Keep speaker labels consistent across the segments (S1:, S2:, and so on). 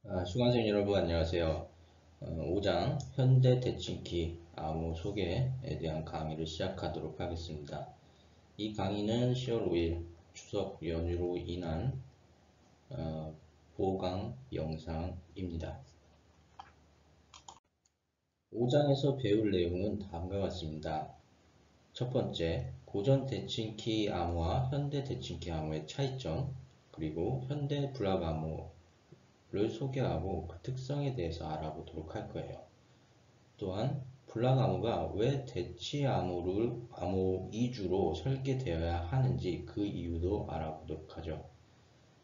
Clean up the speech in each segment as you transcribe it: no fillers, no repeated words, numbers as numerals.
S1: 수강생 여러분 안녕하세요. 5장 현대 대칭키 암호 소개에 대한 강의를 시작하도록 하겠습니다. 이 강의는 10월 5일 추석 연휴로 인한 보강 영상입니다. 5장에서 배울 내용은 다음과 같습니다. 첫 번째, 고전 대칭키 암호와 현대 대칭키 암호의 차이점, 그리고 현대 블락 암호를 소개하고 그 특성에 대해서 알아보도록 할 거예요. 또한 블락 암호가 왜 대치 암호 위주로 설계되어야 하는지 그 이유도 알아보도록 하죠.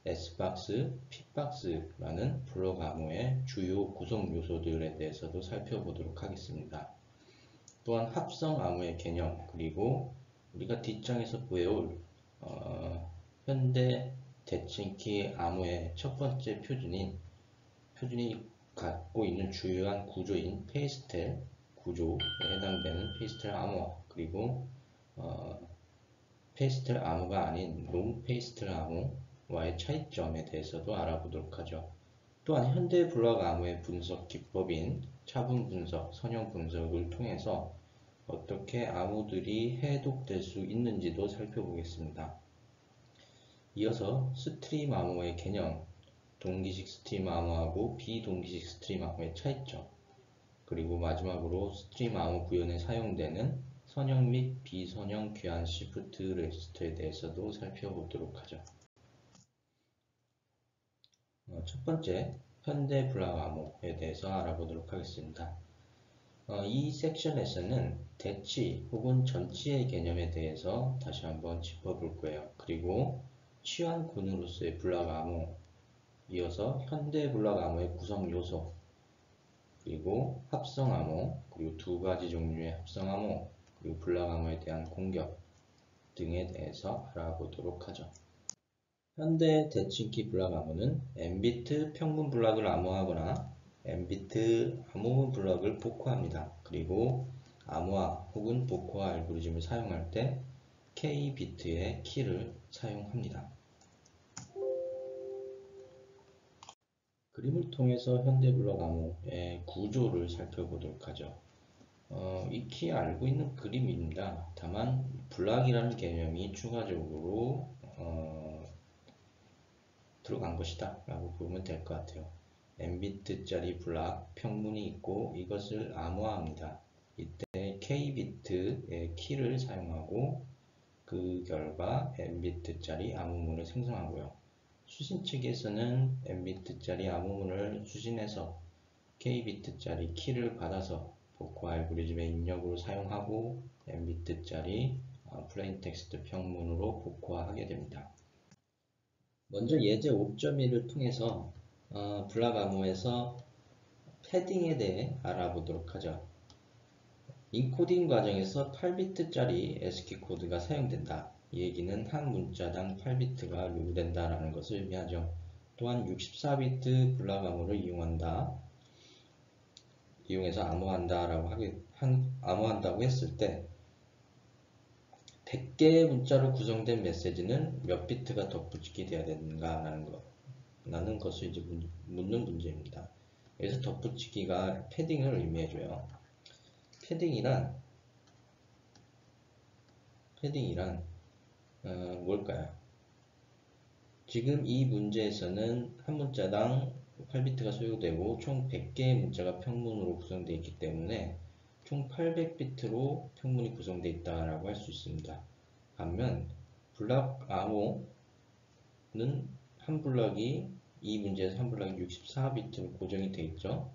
S1: S박스, P박스라는 블락 암호의 주요 구성 요소들에 대해서도 살펴보도록 하겠습니다. 또한 합성 암호의 개념, 그리고 우리가 뒷장에서 배울 현대 대칭키 암호의 첫 번째 표준이 갖고 있는 주요한 구조인 페이스텔 구조에 해당되는 페이스텔 암호와, 그리고 페이스텔 암호가 아닌 롱페이스텔 암호와의 차이점에 대해서도 알아보도록 하죠. 또한 현대 블락 암호의 분석 기법인 차분 분석, 선형 분석을 통해서 어떻게 암호들이 해독될 수 있는지도 살펴보겠습니다. 이어서 스트림 암호의 개념, 동기식 스트림 암호하고 비동기식 스트림 암호의 차이점, 그리고 마지막으로 스트림 암호 구현에 사용되는 선형 및 비선형 귀환 시프트 레지스터에 대해서도 살펴보도록 하죠. 첫 번째, 현대 블락 암호에 대해서 알아보도록 하겠습니다. 이 섹션에서는 대치 혹은 전치의 개념에 대해서 다시 한번 짚어볼 거예요. 그리고 취환군으로서의 블락 암호, 이어서 현대 블락 암호의 구성 요소, 그리고 합성 암호, 그리고 두 가지 종류의 합성 암호, 그리고 블락 암호에 대한 공격 등에 대해서 알아보도록 하죠. 현대 대칭키 블락 암호는 n비트 평분 블락을 암호하거나 n비트 암호 블락을 복호합니다. 그리고 암호화 혹은 복호화 알고리즘을 사용할 때 K비트의 키를 사용합니다. 그림을 통해서 현대 블락 암호의 구조를 살펴보도록 하죠. 익히 알고 있는 그림입니다. 다만 블락이라는 개념이 추가적으로 들어간 것이다 라고 보면 될 것 같아요. n비트짜리 블락 평문이 있고 이것을 암호화합니다. 이때 K비트의 키를 사용하고 그 결과 n비트짜리 암호문을 생성하고요. 수신 측에서는 n비트짜리 암호문을 수신해서 K비트짜리 키를 받아서 복호 알고리즘의 입력으로 사용하고 n비트짜리 플레인텍스트 평문으로 복호하게 됩니다. 먼저 예제 5.1을 통해서 블락 암호에서 패딩에 대해 알아보도록 하죠. 인코딩 과정에서 8비트짜리 ASCII 코드가 사용된다. 이 얘기는 한 문자당 8비트가 요구된다라는 것을 의미하죠. 또한 64비트 블락 암호를 이용해서 암호한다고 했을 때 100개의 문자로 구성된 메시지는 몇 비트가 덧붙이게 되어야 되는가 라는 것을 이제 묻는 문제입니다. 그래서 덧붙이기가 패딩을 의미해줘요. 패딩이란 뭘까요? 지금 이 문제에서는 한 문자당 8비트가 소요되고 총 100개의 문자가 평문으로 구성되어 있기 때문에 총 800비트로 평문이 구성되어 있다고 할 수 있습니다. 반면 블락 암호는 이 문제에서 한 블락이 64비트로 고정이 되어 있죠.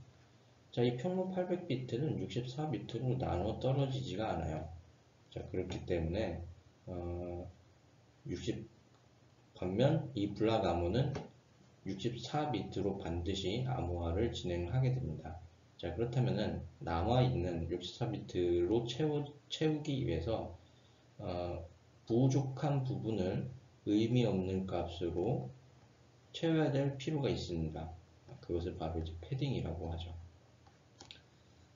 S1: 자, 이 평문 800비트는 64비트로 나눠 떨어지지가 않아요. 자, 그렇기 때문에 반면 이 블락 암호는 64비트로 반드시 암호화를 진행하게 됩니다. 자, 그렇다면은 남아있는 64비트로 채우기 위해서 부족한 부분을 의미 없는 값으로 채워야 될 필요가 있습니다. 그것을 바로 이제 패딩이라고 하죠.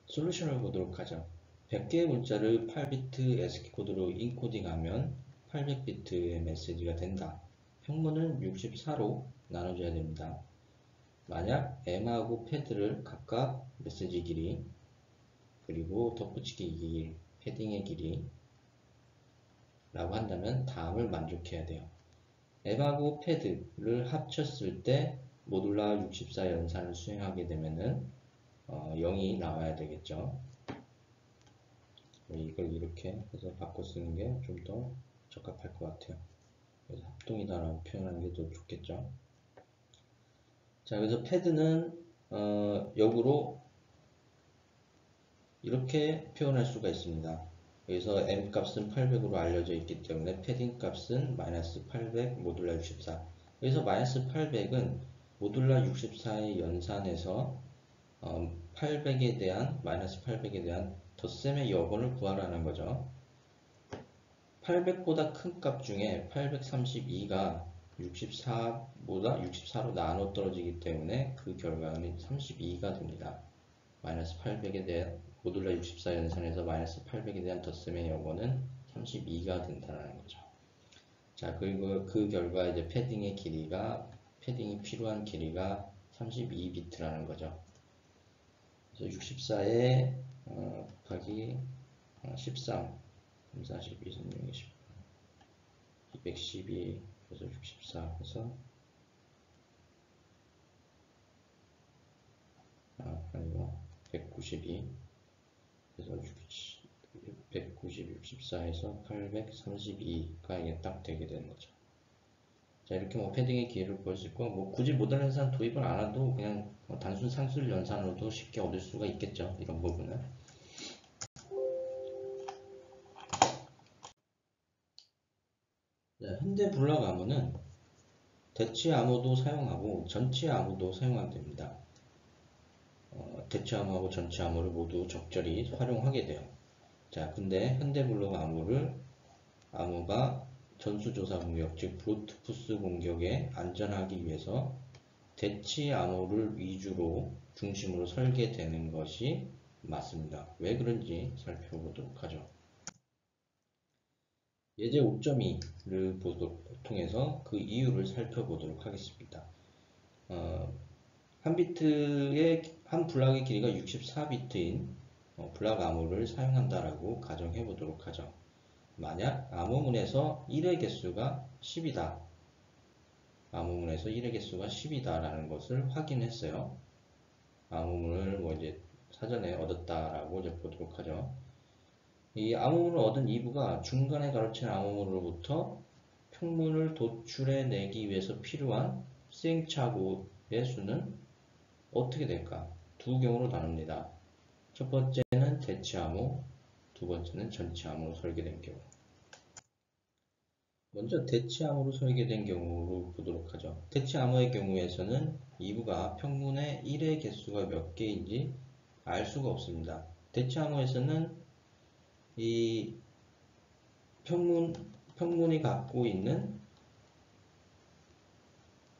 S1: 솔루션을 보도록 하죠. 100개의 문자를 8비트 ASCII 코드로 인코딩하면 800비트의 메시지가 된다. 평문은 64로 나눠줘야 됩니다. 만약 m하고 패드를 각각 메시지 길이 그리고 덧붙이기 길이, 패딩의 길이 라고 한다면 다음을 만족해야 돼요. m하고 패드를 합쳤을 때 모듈라 64 연산을 수행하게 되면은 0이 나와야 되겠죠. 이걸 이렇게 해서 바꿔 쓰는 게 좀 더 적합할 것 같아요. 그래서 합동이다라고 표현하는 게 더 좋겠죠. 자, 그래서 패드는 역으로 이렇게 표현할 수가 있습니다. 여기서 m 값은 800으로 알려져 있기 때문에 패딩 값은 마이너스 800 모듈라 64. 여기서 마이너스 800은 모듈라 64의 연산에서 800에 대한 마이너스 800에 대한 덧셈의 여건을 구하라는 거죠. 800보다 큰 값 중에 832가 64보다 64로 나눠 떨어지기 때문에 그 결과는 32가 됩니다. 마이너스 800에 대한 모듈라 64 연산에서 마이너스 800에 대한 덧셈의 여건은 32가 된다는 거죠. 자, 그리고 그 결과 이제 패딩의 길이가 패딩이 필요한 길이가 32비트라는 거죠. 그래서 64에 곱하기 13, 42, 36, 20, 212, 그래서 64 해서 아니고 192, 그래서 190, 64에서 832가 이게 딱 되게 되는 거죠. 자, 이렇게 뭐 패딩의 기회를 구할 수 있고, 뭐 굳이 모듈 연산 도입을 안 해도 그냥 단순 상술 연산으로도 쉽게 얻을 수가 있겠죠. 이런 부분은. 네, 현대 블럭 암호는 대치 암호도 사용하고 전치 암호도 사용됩니다. 대치 암호하고 전치 암호를 모두 적절히 활용하게 돼요. 자, 근데 현대 블럭 암호가 전수조사 공격, 즉 브루트포스 공격에 안전하기 위해서 대치 암호를 위주로 중심으로 설계되는 것이 맞습니다. 왜 그런지 살펴보도록 하죠. 예제 5.2를 통해서 그 이유를 살펴보도록 하겠습니다. 한 비트의 한 블락의 길이가 64비트인 블락 암호를 사용한다라고 가정해 보도록 하죠. 만약 암호문에서 1의 개수가 10이다. 암호문에서 1의 개수가 10이다 라는 것을 확인했어요. 암호문을 뭐 이제 사전에 얻었다라고 이제 보도록 하죠. 이 암호문을 얻은 2부가 중간에 가로챈 암호문으로부터 평문을 도출해 내기 위해서 필요한 시행착오의 수는 어떻게 될까? 두 경우로 나눕니다. 첫 번째는 대치 암호, 두 번째는 전치 암호로 설계된 경우. 먼저 대치 암호로 설계된 경우로 보도록 하죠. 대치 암호의 경우에서는 2부가 평문의 1의 개수가 몇 개인지 알 수가 없습니다. 대치 암호에서는 이 평문이 갖고 있는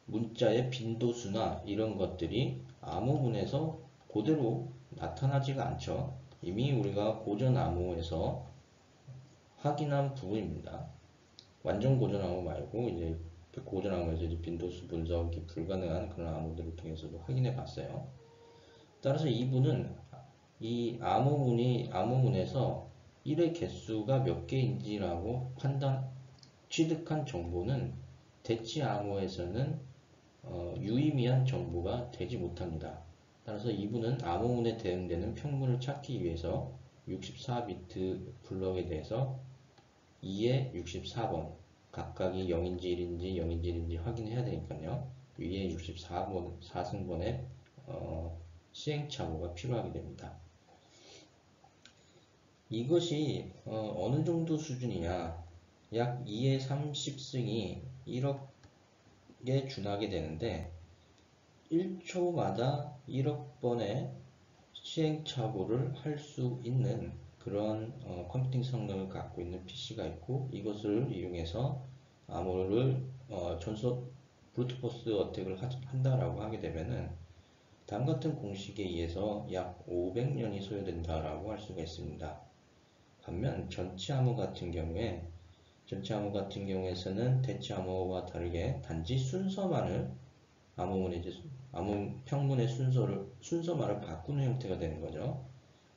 S1: 문자의 빈도수나 이런 것들이 암호문에서 그대로 나타나지가 않죠. 이미 우리가 고전 암호에서 확인한 부분입니다. 완전 고전 암호 말고 이제 고전 암호에서 이제 빈도수 분석이 불가능한 그런 암호들을 통해서도 확인해 봤어요. 따라서 이분은 이 암호문에서 1의 개수가 몇 개인지라고 취득한 정보는 대치 암호에서는 유의미한 정보가 되지 못합니다. 따라서 이분은 암호문에 대응되는 평문을 찾기 위해서 64비트 블럭에 대해서 2의 64번 각각이 0인지 1인지 0인지 1인지 확인해야 되니까요. 위에 64번 4승번의 시행착오가 필요하게 됩니다. 이것이 어느 정도 수준이냐, 약 2의 30승이 1억에 준하게 되는데 1초마다 1억 번의 시행착오를 할 수 있는 그런 컴퓨팅 성능을 갖고 있는 PC가 있고, 이것을 이용해서 암호를 브루트포스 어택을 한다라고 하게 되면은 다음 같은 공식에 의해서 약 500년이 소요된다라고 할 수가 있습니다. 반면 전치 암호 같은 경우에서는 대치 암호와 다르게 단지 순서만을 암호문의 이제 평문의 순서말을 바꾸는 형태가 되는 거죠.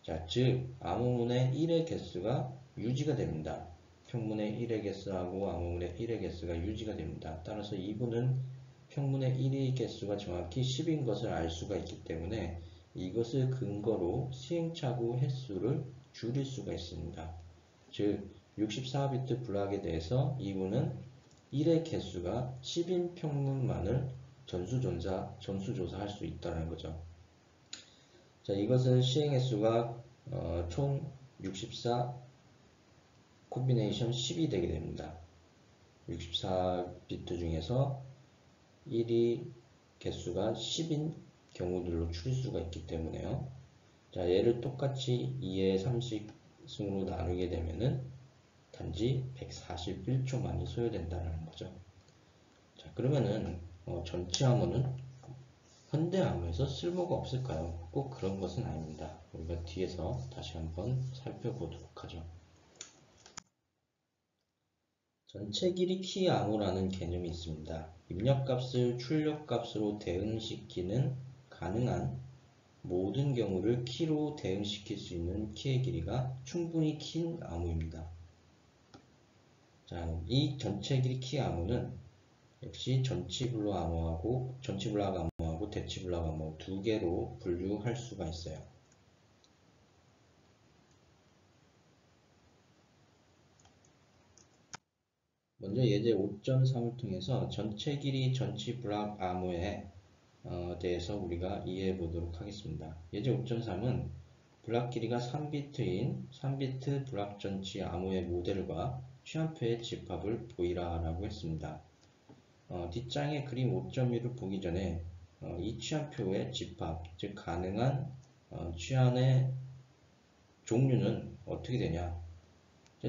S1: 자, 즉 암호문의 1의 개수가 유지가 됩니다. 평문의 1의 개수하고 암호문의 1의 개수가 유지가 됩니다. 따라서 2분은 평문의 1의 개수가 정확히 10인 것을 알 수가 있기 때문에 이것을 근거로 시행착오 횟수를 줄일 수가 있습니다. 즉 64비트 블록에 대해서 2분은 1의 개수가 10인 평문만을 전수조사할 수 있다는 거죠. 자, 이것은 시행 횟수가 총 64 콤비네이션 10이 되게 됩니다. 64비트 중에서 1이 개수가 10인 경우들로 추릴 수가 있기 때문에요. 자, 얘를 똑같이 2의 30승으로 나누게 되면은 단지 141초만이 소요된다는 거죠. 자, 그러면은 전체 암호는 현대 암호에서 쓸모가 없을까요? 꼭 그런 것은 아닙니다. 우리가 뒤에서 다시 한번 살펴보도록 하죠. 전체 길이 키 암호라는 개념이 있습니다. 입력값을 출력값으로 대응시키는 가능한 모든 경우를 키로 대응시킬 수 있는 키의 길이가 충분히 긴 암호입니다. 자, 이 전체 길이 키 암호는 역시 전치블록 암호하고 대치블록 암호 두 개로 분류할 수가 있어요. 먼저 예제 5.3을 통해서 전체 길이 전치블록 암호에 대해서 우리가 이해해 보도록 하겠습니다. 예제 5.3은 블록 길이가 3비트인 3비트 블록 전치 암호의 모델과 취한표의 집합을 보이라 라고 했습니다. 뒷장의 그림 5.1을 보기 전에 이 취한표의 집합, 즉 가능한 취한의 종류는 어떻게 되냐?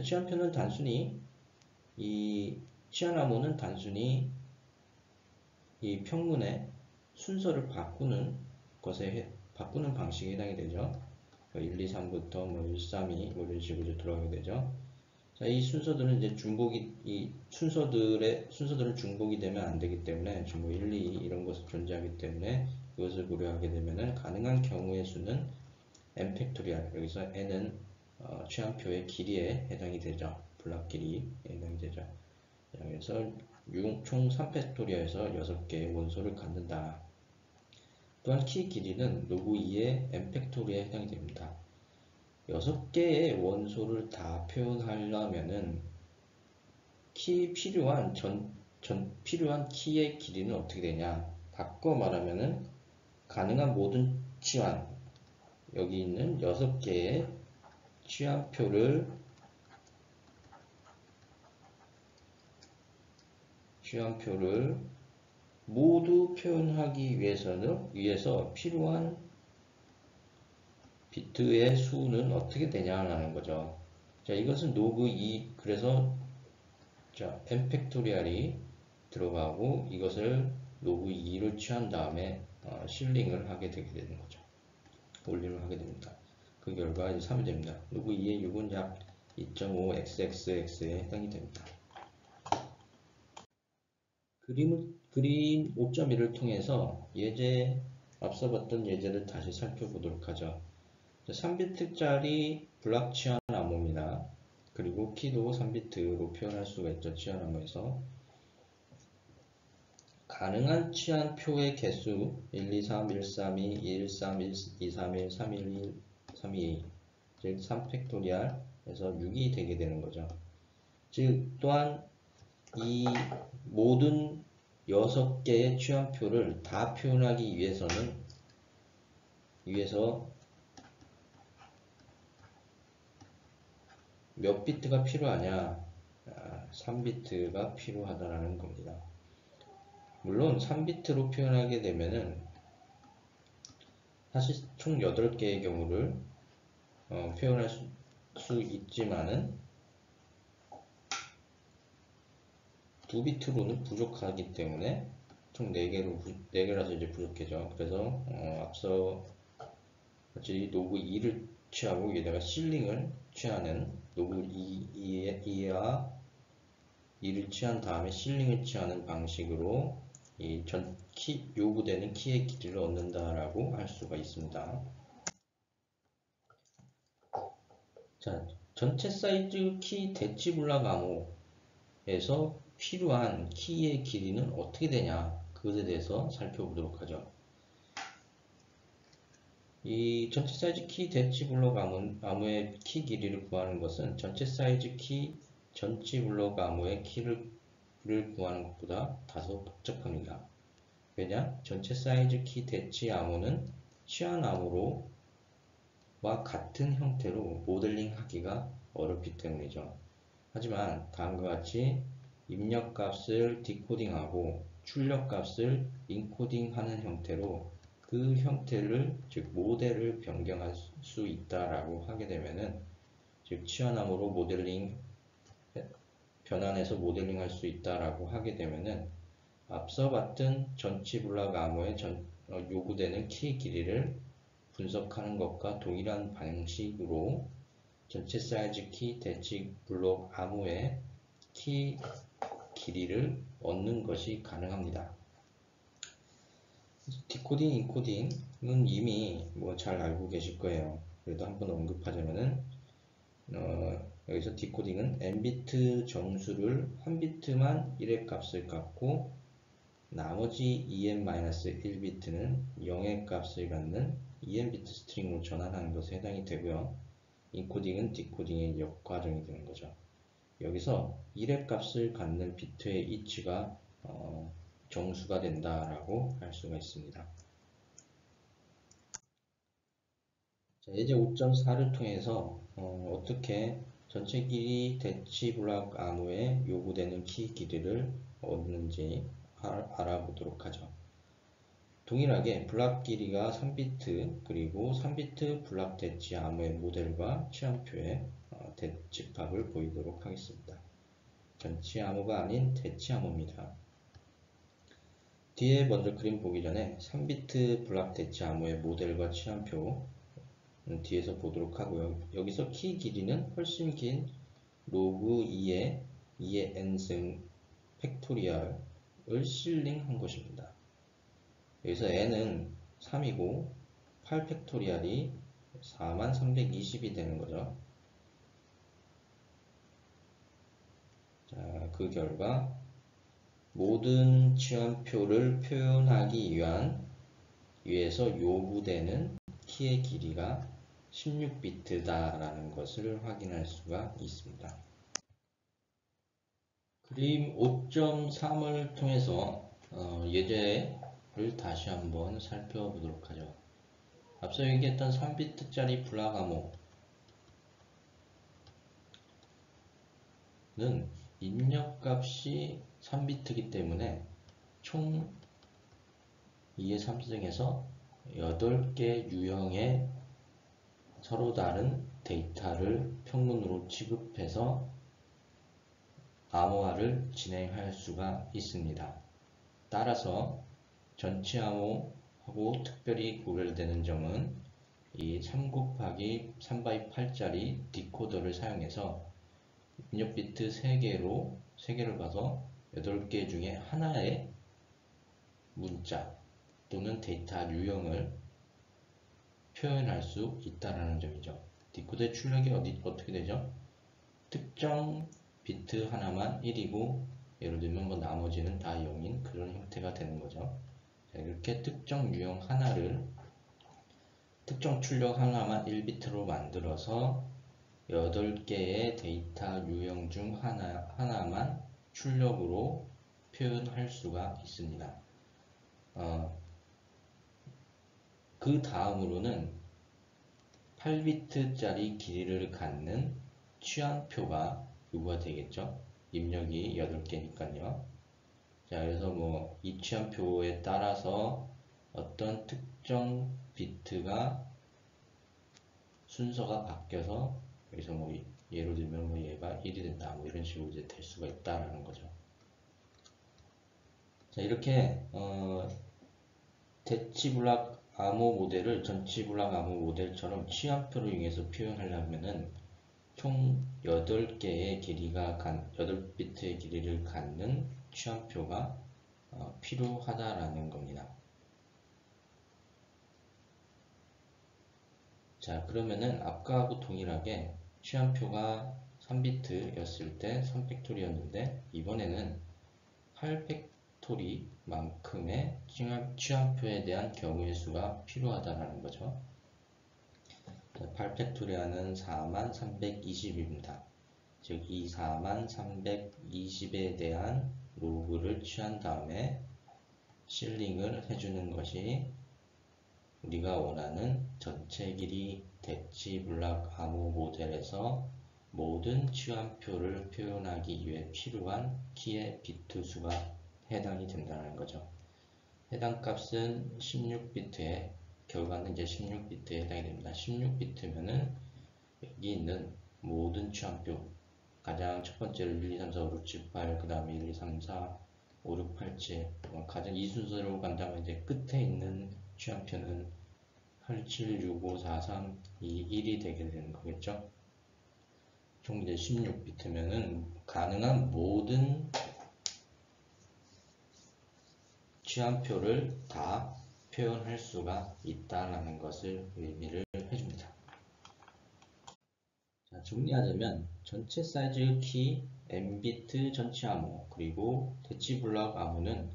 S1: 취한표는 단순히 이 취한 암호는 단순히 이 평문의 순서를 바꾸는 방식에 해당이 되죠. 1, 2, 3부터 1, 3, 2 이런 식으로 돌아가게 되죠. 자, 이 순서들은 이제 순서들은 중복이 되면 안 되기 때문에 중복 1, 2 이런 것이 존재하기 때문에 이것을 고려하게 되면은 가능한 경우의 수는 n 팩토리얼, 여기서 n은 취한표의 길이에 해당이 되죠. 블록 길이에 해당이 되죠. 그래서 총 3팩토리얼에서 6개의 원소를 갖는다. 또한 키 길이는 로그 2의 n 팩토리얼에 해당이 됩니다. 6개의 원소를 다 표현하려면은 필요한 키의 길이는 어떻게 되냐? 바꿔 말하면은 가능한 모든 치환, 여기 있는 6개의 취한표를 모두 표현하기 위해서 필요한 비트의 수는 어떻게 되냐라는 거죠. 자, 이것은 로그 2, 그래서 자, n 팩토리얼이 들어가고 이것을 로그 2를 취한 다음에 실링을 하게 되게 되는 거죠. 올림을 하게 됩니다. 그 결과 이제 3이 됩니다. 로그 2의 6은 약 2.5xxx에 해당이 됩니다. 그림 5.1을 통해서 앞서 봤던 예제를 다시 살펴보도록 하죠. 3비트짜리 블록 취한 암호입니다. 그리고 키도 3비트로 표현할 수가 있죠. 취한 암호에서 가능한 취한표의 개수 1, 2, 3, 1, 3, 2, 1, 3, 1, 2, 3, 1, 3, 1, 1, 3, 2, 2 즉 3팩토리얼에서 6이 되게 되는 거죠. 즉 또한 이 모든 6개의 취한표를 다 표현하기 위해서 몇 비트가 필요하냐? 3비트가 필요하다라는 겁니다. 물론 3비트로 표현하게 되면은 사실 총 8개의 경우를 표현할 수 있지만은 2비트로는 부족하기 때문에 총 4개라서 이제 부족해져. 그래서 앞서 같이 로그 2를 취하고 여기다가 실링을 취하는 로그 2와 2를 취한 다음에 실링을 취하는 방식으로 이 요구되는 키의 길이를 얻는다라고 할 수가 있습니다. 자, 전체 사이즈 키 대치 블락 암호에서 필요한 키의 길이는 어떻게 되냐, 그것에 대해서 살펴보도록 하죠. 이 전체 사이즈 키 대치 블록 암호의 키 길이를 구하는 것은 전체 사이즈 키 전치 블록 암호의 키를 구하는 것보다 다소 복잡합니다. 왜냐? 전체 사이즈 키 대치 암호는 치환 암호와 같은 형태로 모델링 하기가 어렵기 때문이죠. 하지만 다음과 같이 입력값을 디코딩하고 출력값을 인코딩하는 형태로 그 형태를, 즉 모델을 변경할 수 있다라고 하게 되면은, 즉 치환암으로 모델링 변환해서 모델링할 수 있다라고 하게 되면은, 앞서 봤던 전치 블락 암호에 요구되는 키 길이를 분석하는 것과 동일한 방식으로 전체 사이즈 키 대치 블록 암호의 키 길이를 얻는 것이 가능합니다. 디코딩, 인코딩은 이미 잘 알고 계실 거예요. 그래도 한번 언급하자면은, 여기서 디코딩은 n비트 정수를 한 비트만 1의 값을 갖고 나머지 2n-1비트는 0의 값을 갖는 2n비트 스트링으로 전환하는 것에 해당이 되고요. 인코딩은 디코딩의 역과정이 되는 거죠. 여기서 1의 값을 갖는 비트의 이치가 정수가 된다라고 할 수가 있습니다. 자, 이제 5.4를 통해서 어떻게 전체 길이 대치 블락 암호에 요구되는 키 길이를 얻는지 알아보도록 하죠. 동일하게 블락 길이가 3비트, 그리고 3비트 블락 대치 암호의 모델과 치환표의 대치값을 보이도록 하겠습니다. 전치 암호가 아닌 대치 암호입니다. 뒤에 먼저 그림 보기 전에 3비트 블락 대치 암호의 모델과 치환표 뒤에서 보도록 하고요. 여기서 키 길이는 훨씬 긴 로그 2의 n승 팩토리얼을 실링한 것입니다. 여기서 n은 3이고 8 팩토리얼이 4320이 되는 거죠. 자, 그 결과 모든 치환표를 표현하기 위해서 요구되는 키의 길이가 16비트다라는 것을 확인할 수가 있습니다. 그림 5.3을 통해서 예제를 다시 한번 살펴보도록 하죠. 앞서 얘기했던 3비트짜리 블락 암호는 입력값이 3비트이기 때문에 총 2의 3승에서 8개 유형의 서로 다른 데이터를 평균으로 취급해서 암호화를 진행할 수가 있습니다. 따라서 전치 암호하고 특별히 구별되는 점은 이 3 곱하기 3x8짜리 디코더를 사용해서 입력 비트 3개를 봐서 8개 중에 하나의 문자 또는 데이터 유형을 표현할 수 있다는 점이죠. 디코더의 출력이 어떻게 되죠? 특정 비트 하나만 1이고 예를 들면 나머지는 다 0인 그런 형태가 되는 거죠. 자, 이렇게 특정 유형 하나를 특정 출력 하나만 1비트로 만들어서 8개의 데이터 유형 중 하나만 출력으로 표현할 수가 있습니다. 그 다음으로는 8비트짜리 길이를 갖는 치환표가 요구가 되겠죠. 입력이 8개니까요. 자, 그래서 이 치환표에 따라서 어떤 특정 비트가 순서가 바뀌어서 여기서 예로 들면 얘가 1이 된다 이런 식으로 이제 될 수가 있다라는 거죠. 자, 이렇게 대치 블락 암호 모델을 전치 블락 암호 모델처럼 치환표를 이용해서 표현하려면은 총 8개의 길이가 8비트의 길이를 갖는 치환표가 필요하다라는 겁니다. 자, 그러면은 아까하고 동일하게 취한표가 3비트였을 때 3팩토리였는데 이번에는 8팩토리만큼의 취한표에 대한 경우의 수가 필요하다라는 거죠. 8팩토리아는 4320입니다. 즉, 이 4320에 대한 로그를 취한 다음에 실링을 해주는 것이 우리가 원하는 전체 길이 대치 블락 암호 모델에서 모든 취한표를 표현하기 위해 필요한 키의 비트 수가 해당이 된다는 거죠. 해당 값은 16비트에 결과는 이제 16비트에 해당이 됩니다. 16비트면은 여기 있는 모든 취한표 가장 첫 번째로 1, 2, 3, 4, 5, 6, 7, 8, 그 다음에 1, 2, 3, 4, 5, 6, 8, 7 가장 이 순서로 간다면 이제 끝에 있는 취한표는 8, 7, 6, 5, 4, 3, 2, 1이 되게 되는 거겠죠. 총 이제 16비트면은 가능한 모든 취한표를 다 표현할 수가 있다라는 것을 의미를 해줍니다. 자, 정리하자면 전체 사이즈 키, n비트 전체 암호, 그리고 대치 블럭 암호는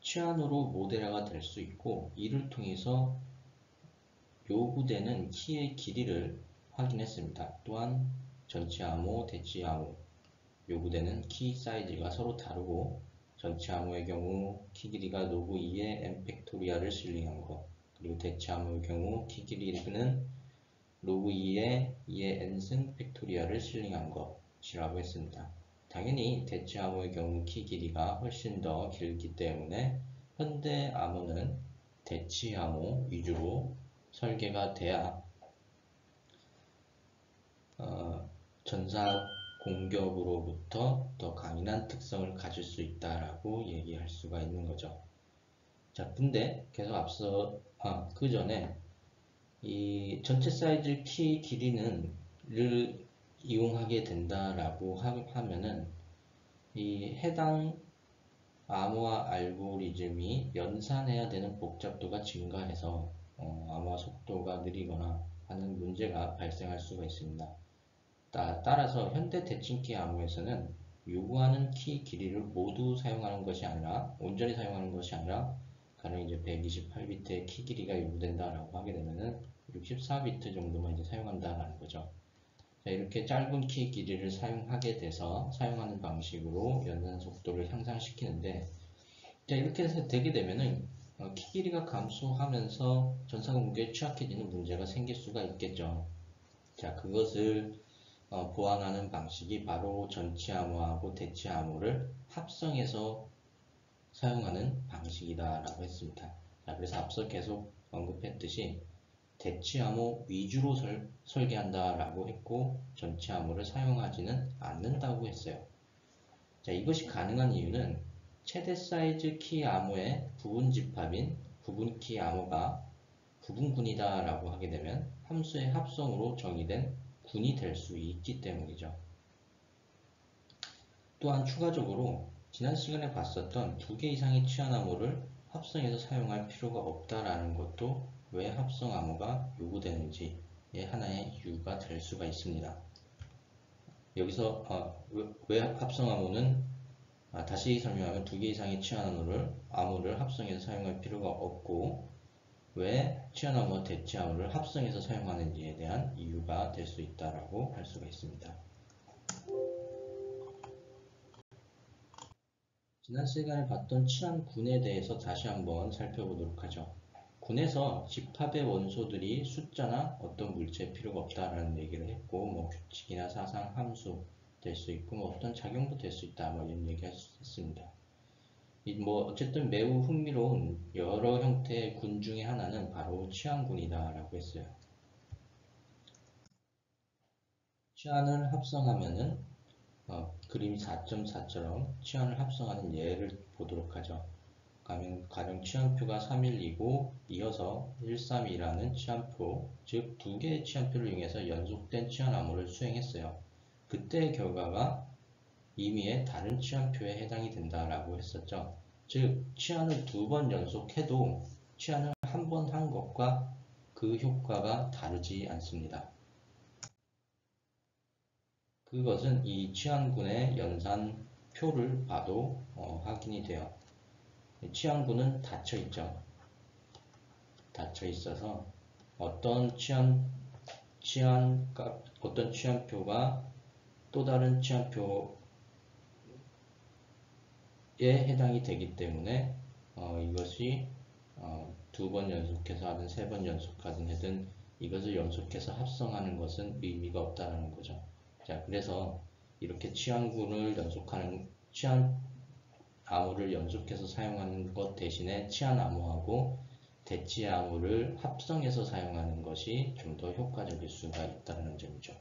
S1: 취한으로 모델화가 될 수 있고 이를 통해서 요구되는 키의 길이를 확인했습니다. 또한 전체 암호, 대치 암호 요구되는 키 사이즈가 서로 다르고 전체 암호의 경우 키 길이가 노브 2의 n 팩토리아를 실링한 것, 그리고 대치 암호의 경우 키 길이는 로그 2의 n승 팩토리아를 실링한 것이라고 했습니다. 당연히 대치 암호의 경우 키 길이가 훨씬 더 길기 때문에 현대 암호는 대치 암호 위주로 설계가 돼야 전사 공격으로부터 더 강인한 특성을 가질 수 있다라고 얘기할 수가 있는 거죠. 자, 근데 계속 앞서 그 전에 이 전체 사이즈 키 길이는 를 이용하게 된다라고 하면은 이 해당 암호화 알고리즘이 연산해야 되는 복잡도가 증가해서 암호화 속도가 느리거나 하는 문제가 발생할 수가 있습니다. 따라서 현대 대칭키 암호에서는 요구하는 키 길이를 모두 사용하는 것이 아니라 온전히 사용하는 것이 아니라 가령 이제 128비트의 키 길이가 요구된다라고 하게 되면은 64비트 정도만 이제 사용한다라는 거죠. 자, 이렇게 짧은 키 길이를 사용하게 돼서 사용하는 방식으로 연산 속도를 향상시키는데, 자, 이렇게 해서 되게 되면은 키 길이가 감소하면서 전사 공격에 취약해지는 문제가 생길 수가 있겠죠. 자, 그것을 보완하는 방식이 바로 전치 암호하고 대치 암호를 합성해서 사용하는 방식이다라고 했습니다. 자, 그래서 앞서 계속 언급했듯이 대치 암호 위주로 설계한다라고 했고 전치 암호를 사용하지는 않는다고 했어요. 자, 이것이 가능한 이유는 최대 사이즈 키 암호의 부분 집합인 부분 키 암호가 부분군이다라고 하게 되면 함수의 합성으로 정의된 군이 될 수 있기 때문이죠. 또한 추가적으로 지난 시간에 봤었던 2개 이상의 취한 암호를 합성해서 사용할 필요가 없다라는 것도 왜 합성 암호가 요구되는지의 하나의 이유가 될 수가 있습니다. 여기서 왜 합성 암호는 다시 설명하면 2개 이상의 취한 암호를 합성해서 사용할 필요가 없고 왜 취한 암호와 대치 암호를 합성해서 사용하는지에 대한 이유가 될 수 있다라고 할 수가 있습니다. 지난 시간에 봤던 취한군에 대해서 다시 한번 살펴보도록 하죠. 군에서 집합의 원소들이 숫자나 어떤 물체에 필요가 없다라는 얘기를 했고, 뭐 규칙이나 사상, 함수 될 수 있고, 뭐 어떤 작용도 될 수 있다, 뭐 이런 얘기 했습니다. 뭐 어쨌든 매우 흥미로운 여러 형태의 군 중에 하나는 바로 취한군이다라고 했어요. 취한을 합성하면은 그림 4.4처럼 취한을 합성하는 예를 보도록 하죠. 가령 취한표가 312고 이어서 132라는 취한표, 즉 2개의 취한표를 이용해서 연속된 취한 암호를 수행했어요. 그때의 결과가 임의의 다른 취한표에 해당이 된다라고 했었죠. 즉 치환을 2번 연속해도 치환을 한 번 한 것과 그 효과가 다르지 않습니다. 그것은 이 치환군의 연산표를 봐도 확인이 돼요. 치환군은 닫혀 있죠. 닫혀 있어서 어떤 어떤 치환표가 또 다른 치환표에 해당이 되기 때문에 이것이 2번 연속해서 하든 3번 연속하든 이것을 연속해서 합성하는 것은 의미가 없다는 거죠. 자, 그래서 이렇게 치환군을 연속하는 치환암호를 연속해서 사용하는 것 대신에 치환암호하고 대치암호를 합성해서 사용하는 것이 좀 더 효과적일 수가 있다는 점이죠.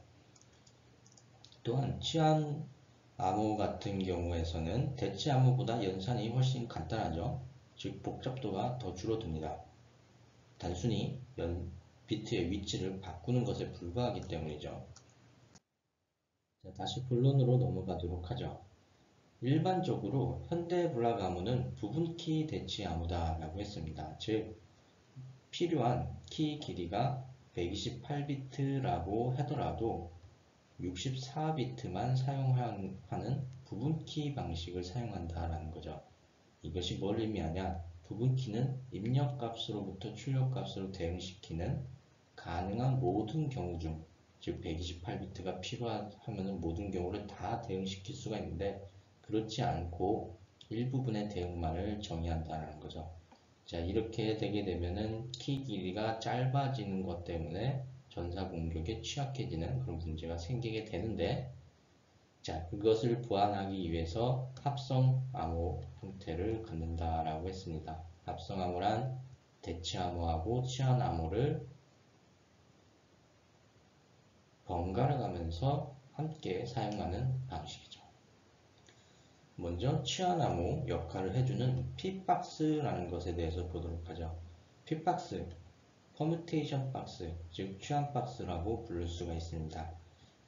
S1: 또한 치환암호 같은 경우에서는 대치암호보다 연산이 훨씬 간단하죠. 즉 복잡도가 더 줄어듭니다. 단순히 비트의 위치를 바꾸는 것에 불과하기 때문이죠. 자, 다시 본론으로 넘어가도록 하죠. 일반적으로 현대 블락 암호는 부분키 대치 암호다 라고 했습니다. 즉 필요한 키 길이가 128비트라고 하더라도 64비트만 사용하는 부분키 방식을 사용한다라는 거죠. 이것이 뭘 의미하냐? 부분키는 입력값으로부터 출력값으로 대응시키는 가능한 모든 경우 중, 즉 128비트가 필요하면 모든 경우를 다 대응시킬 수가 있는데 그렇지 않고 일부분의 대응만을 정의한다는 거죠. 자, 이렇게 되게 되면은 키 길이가 짧아지는 것 때문에 전사 공격에 취약해지는 그런 문제가 생기게 되는데, 자, 그것을 보완하기 위해서 합성 암호 형태를 갖는다라고 했습니다. 합성 암호란 대치 암호하고 치환 암호를 번갈아 가면서 함께 사용하는 방식이죠. 먼저 치환암호 역할을 해주는 P박스라는 것에 대해서 보도록 하죠. P박스, 퍼뮤테이션 박스, 즉 치환박스라고 부를 수가 있습니다.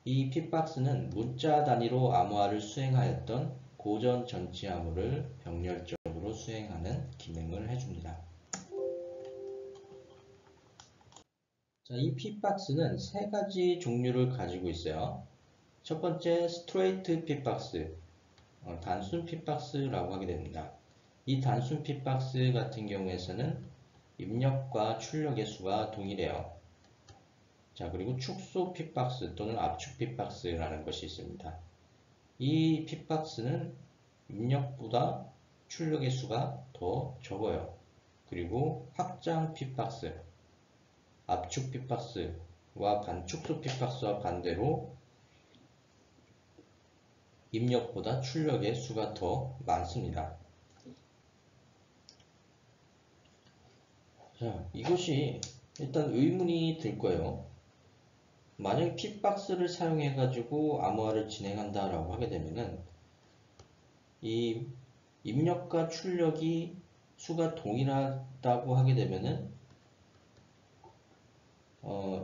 S1: 이 P박스는 문자 단위로 암호화를 수행하였던 고전 전치 암호를 병렬적으로 수행하는 기능을 해줍니다. 자, 이 P박스는 세 가지 종류를 가지고 있어요. 첫 번째 스트레이트 P박스, 단순 P박스라고 하게 됩니다. 이 단순 P박스 같은 경우에서는 입력과 출력의 수가 동일해요. 자, 그리고 축소 P박스 또는 압축 P박스라는 것이 있습니다. 이 P박스는 입력보다 출력의 수가 더 적어요. 그리고 확장 P박스, 압축 P박스와 축소 P박스와 반대로 입력보다 출력의 수가 더 많습니다. 자, 이것이 일단 의문이 들 거예요. 만약 P박스를 사용해 가지고 암호화를 진행한다라고 하게 되면은 이 입력과 출력이 수가 동일하다고 하게 되면은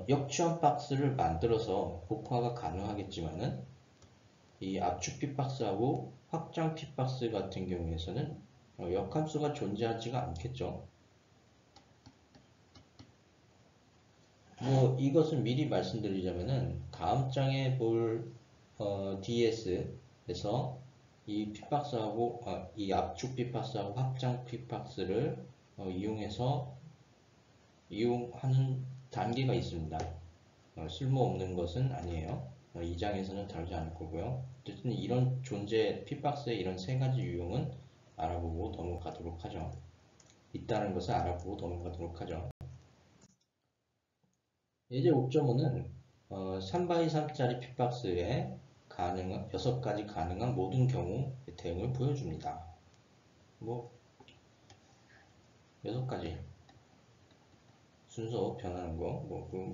S1: 역치환 박스를 만들어서 복화가 가능하겠지만은 이 압축 P박스하고 확장 P박스 같은 경우에서는 역함수가 존재하지가 않겠죠. 뭐 이것은 미리 말씀드리자면은 다음 장에 볼 DS에서 이 P박스하고 이 압축 P박스하고 확장 P박스를 이용하는 단계가 있습니다. 쓸모없는 것은 아니에요. 이 장에서는 다루지 않을 거고요. 어쨌든 이런 P박스의 이런 세 가지 유형은 알아보고 넘어가도록 하죠. 있다는 것을 알아보고 넘어가도록 하죠. 예제 5.5는 3x3짜리 P박스에 6가지 가능한 모든 경우 대응을 보여줍니다. 뭐 6가지 순서 변하는 거,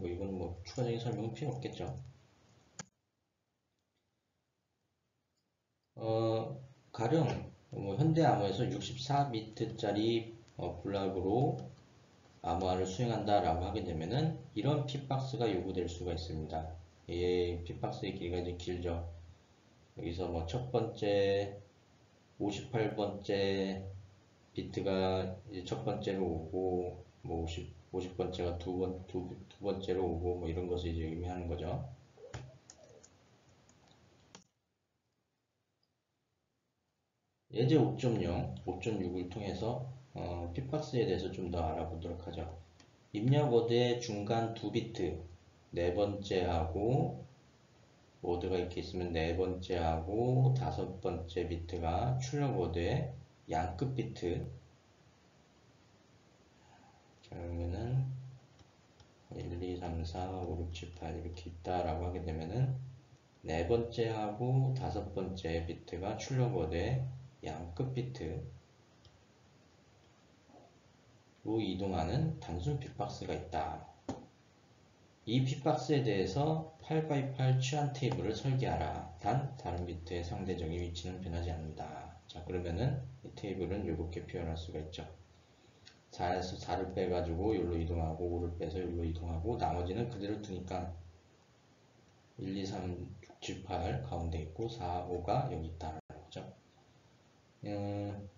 S1: 이거는 뭐 추가적인 설명은 필요 없겠죠. 가령 현대 암호에서 64비트짜리 블락으로 암호화를 수행한다라고 하게 되면은 이런 P박스가 요구될 수가 있습니다. P박스의 길이가 이제 길죠. 여기서 뭐 첫 번째, 58번째, 비트가 이제 첫 번째로 오고 뭐 50번째가 두 번째로 오고 뭐 이런 것을 이제 의미하는 거죠. 예제 5.0, 5.6을 통해서 핏박스에 대해서 좀 더 알아보도록 하죠. 입력 워드의 중간 두 비트, 네 번째하고 워드가 이렇게 있으면 네 번째하고 다섯 번째 비트가 출력 워드의 양끝 비트. 그러면은 1, 2, 3, 4, 5, 6, 7, 8 이렇게 있다라고 하게 되면은 네 번째하고 다섯 번째 비트가 출력 워드의 양끝 비트로 이동하는 단순 핏박스가 있다. 이 핏박스에 대해서 8x8 취한 테이블을 설계하라. 단 다른 비트의 상대적인 위치는 변하지 않는다. 자, 그러면은 이 테이블은 이렇게 표현할 수가 있죠. 4에서 4를 빼가지고 여기로 이동하고 5를 빼서 여기로 이동하고 나머지는 그대로 두니까 1, 2, 3, 6, 7, 8 가운데 있고 4, 5가 여기 있다는 거죠.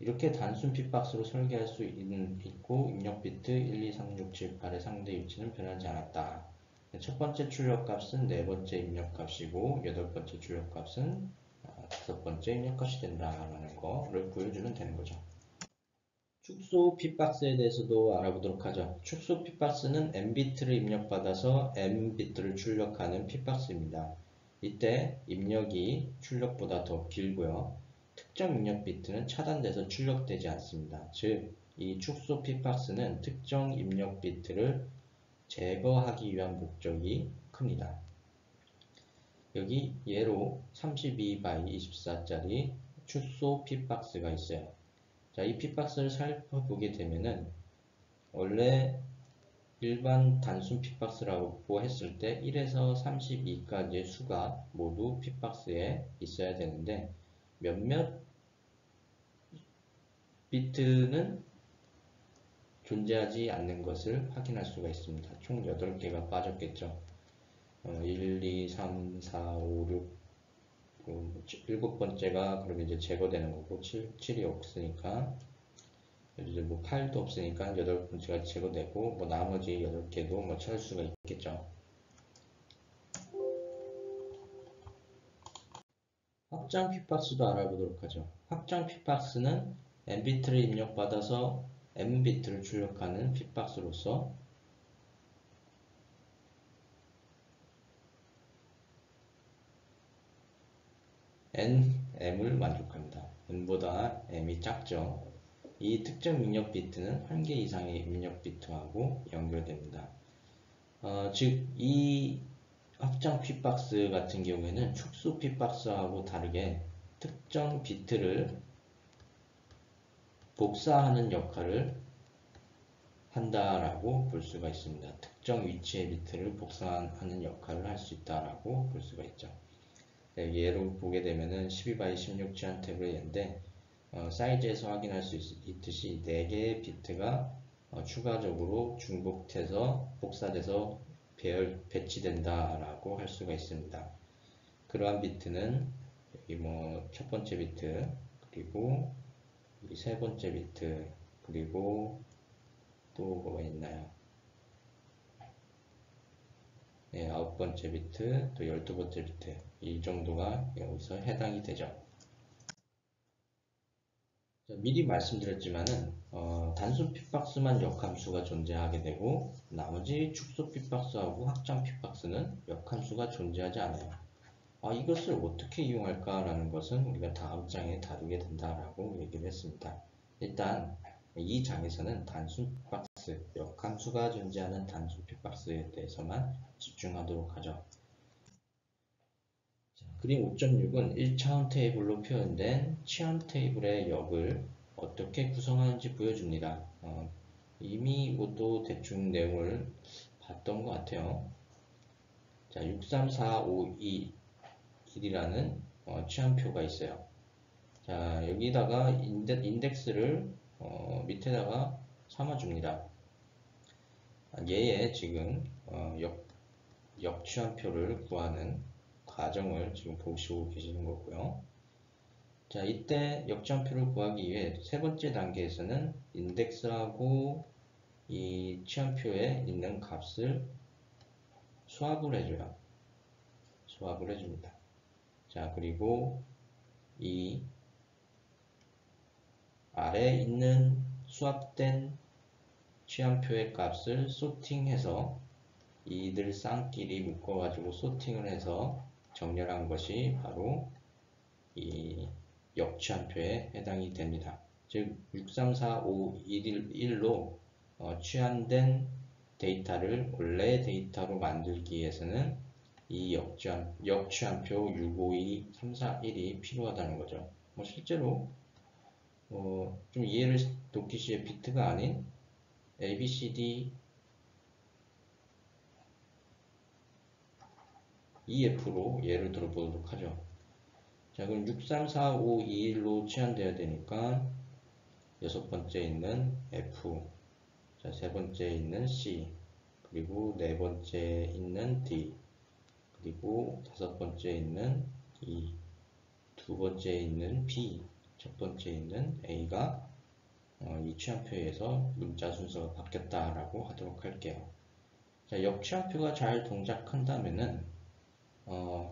S1: 이렇게 단순 핏박스로 설계할 수 있고 입력 비트 1, 2, 3, 6, 7, 8의 상대 위치는 변하지 않았다. 첫 번째 출력값은 네 번째 입력값이고 여덟 번째 출력값은 다섯 번째 입력값이 된다라는 거를 보여주면 되는 거죠. 축소 핏박스에 대해서도 알아보도록 하죠. 축소 핏박스는 M비트를 입력받아서 M비트를 출력하는 핏박스입니다. 이때 입력이 출력보다 더 길고요. 특정 입력 비트는 차단돼서 출력되지 않습니다. 즉, 이 축소 핏박스는 특정 입력 비트를 제거하기 위한 목적이 큽니다. 여기 예로 32x24짜리 축소 핏박스가 있어요. 자, 이 핏박스를 살펴보게 되면은 원래 일반 단순 핏박스라고 했을 때 1에서 32까지의 수가 모두 핏박스에 있어야 되는데 몇몇 비트는 존재하지 않는 것을 확인할 수가 있습니다. 총 8개가 빠졌겠죠. 1, 2, 3, 4, 5, 6, 7번째가 그러면 이제 제거되는 거고 7이 없으니까 이제 뭐 8도 없으니까 8번째가 제거되고 뭐 나머지 8개도 뭐 찾을 수가 있겠죠. 확장 핏박스도 알아보도록 하죠. 확장 핏박스는 M비트를 입력받아서 M비트를 출력하는 핏박스로서 M을 만족합니다. N보다 M이 작죠. 이 특정 입력 비트는 1개 이상의 입력 비트하고 연결됩니다. 즉, 이 확장 핏박스 같은 경우에는 축소 핏박스하고 다르게 특정 비트를 복사하는 역할을 한다라고 볼 수가 있습니다. 특정 위치의 비트를 복사하는 역할을 할 수 있다라고 볼 수가 있죠. 네, 예로 보게 되면은 12x16 취한 태블릿인데 사이즈에서 확인할 수 있듯이 4개의 비트가 추가적으로 중복돼서 복사돼서 배치된다라고 할 수가 있습니다. 그러한 비트는 여기 뭐 첫 번째 비트 그리고 이 세 번째 비트 그리고 또 뭐가 있나요? 네, 9번째 비트 또 12번째 비트 이 정도가 여기서 해당이 되죠. 미리 말씀드렸지만은 단순 핏박스만 역함수가 존재하게 되고 나머지 축소 핏박스하고 확장 핏박스는 역함수가 존재하지 않아요. 이것을 어떻게 이용할까라는 것은 우리가 다음 장에 다루게 된다라고 얘기를 했습니다. 일단 이 장에서는 단순 핏박스, 역함수가 존재하는 단순 핏박스에 대해서만 집중하도록 하죠. 그림 5.6은 1차원 테이블로 표현된 취한 테이블의 역을 어떻게 구성하는지 보여줍니다. 이미 모두 대충 내용을 봤던 것 같아요. 자, 6, 3, 4, 5, 2, 1이라는 취한표가 있어요. 자, 여기다가 인덱스를 밑에다가 삼아줍니다. 얘의 지금 역취한표를 구하는 과정을 지금 보시고 계시는 거고요. 자, 이때 역전표를 구하기 위해 세 번째 단계에서는 인덱스하고 이 취한표에 있는 값을 수합을 해줘요. 수합을 해줍니다. 자, 그리고 이 아래에 있는 수합된 취한표의 값을 소팅해서 이들 쌍끼리 묶어가지고 소팅을 해서 정렬한 것이 바로 이 역취한표에 해당이 됩니다. 즉 6, 3, 4, 5, 1로 취한된 데이터를 원래의 데이터로 만들기 위해서는 이 역취한표 6, 5, 2, 3, 4, 1이 필요하다는 거죠. 실제로 좀 이해를 돕기 위해 비트가 아닌 A, B, C, D, EF로 예를 들어 보도록 하죠. 자, 그럼 6, 3, 4, 5, 2, 1로 취한되어야 되니까 여섯 번째 있는 F, 자, 세 번째 있는 C, 그리고 네 번째 있는 D, 그리고 다섯 번째 있는 E, 두 번째 있는 B, 첫 번째 있는 A가 이 취한표에서 문자 순서가 바뀌었다라고 하도록 할게요. 자, 역취한표가 잘 동작한다면은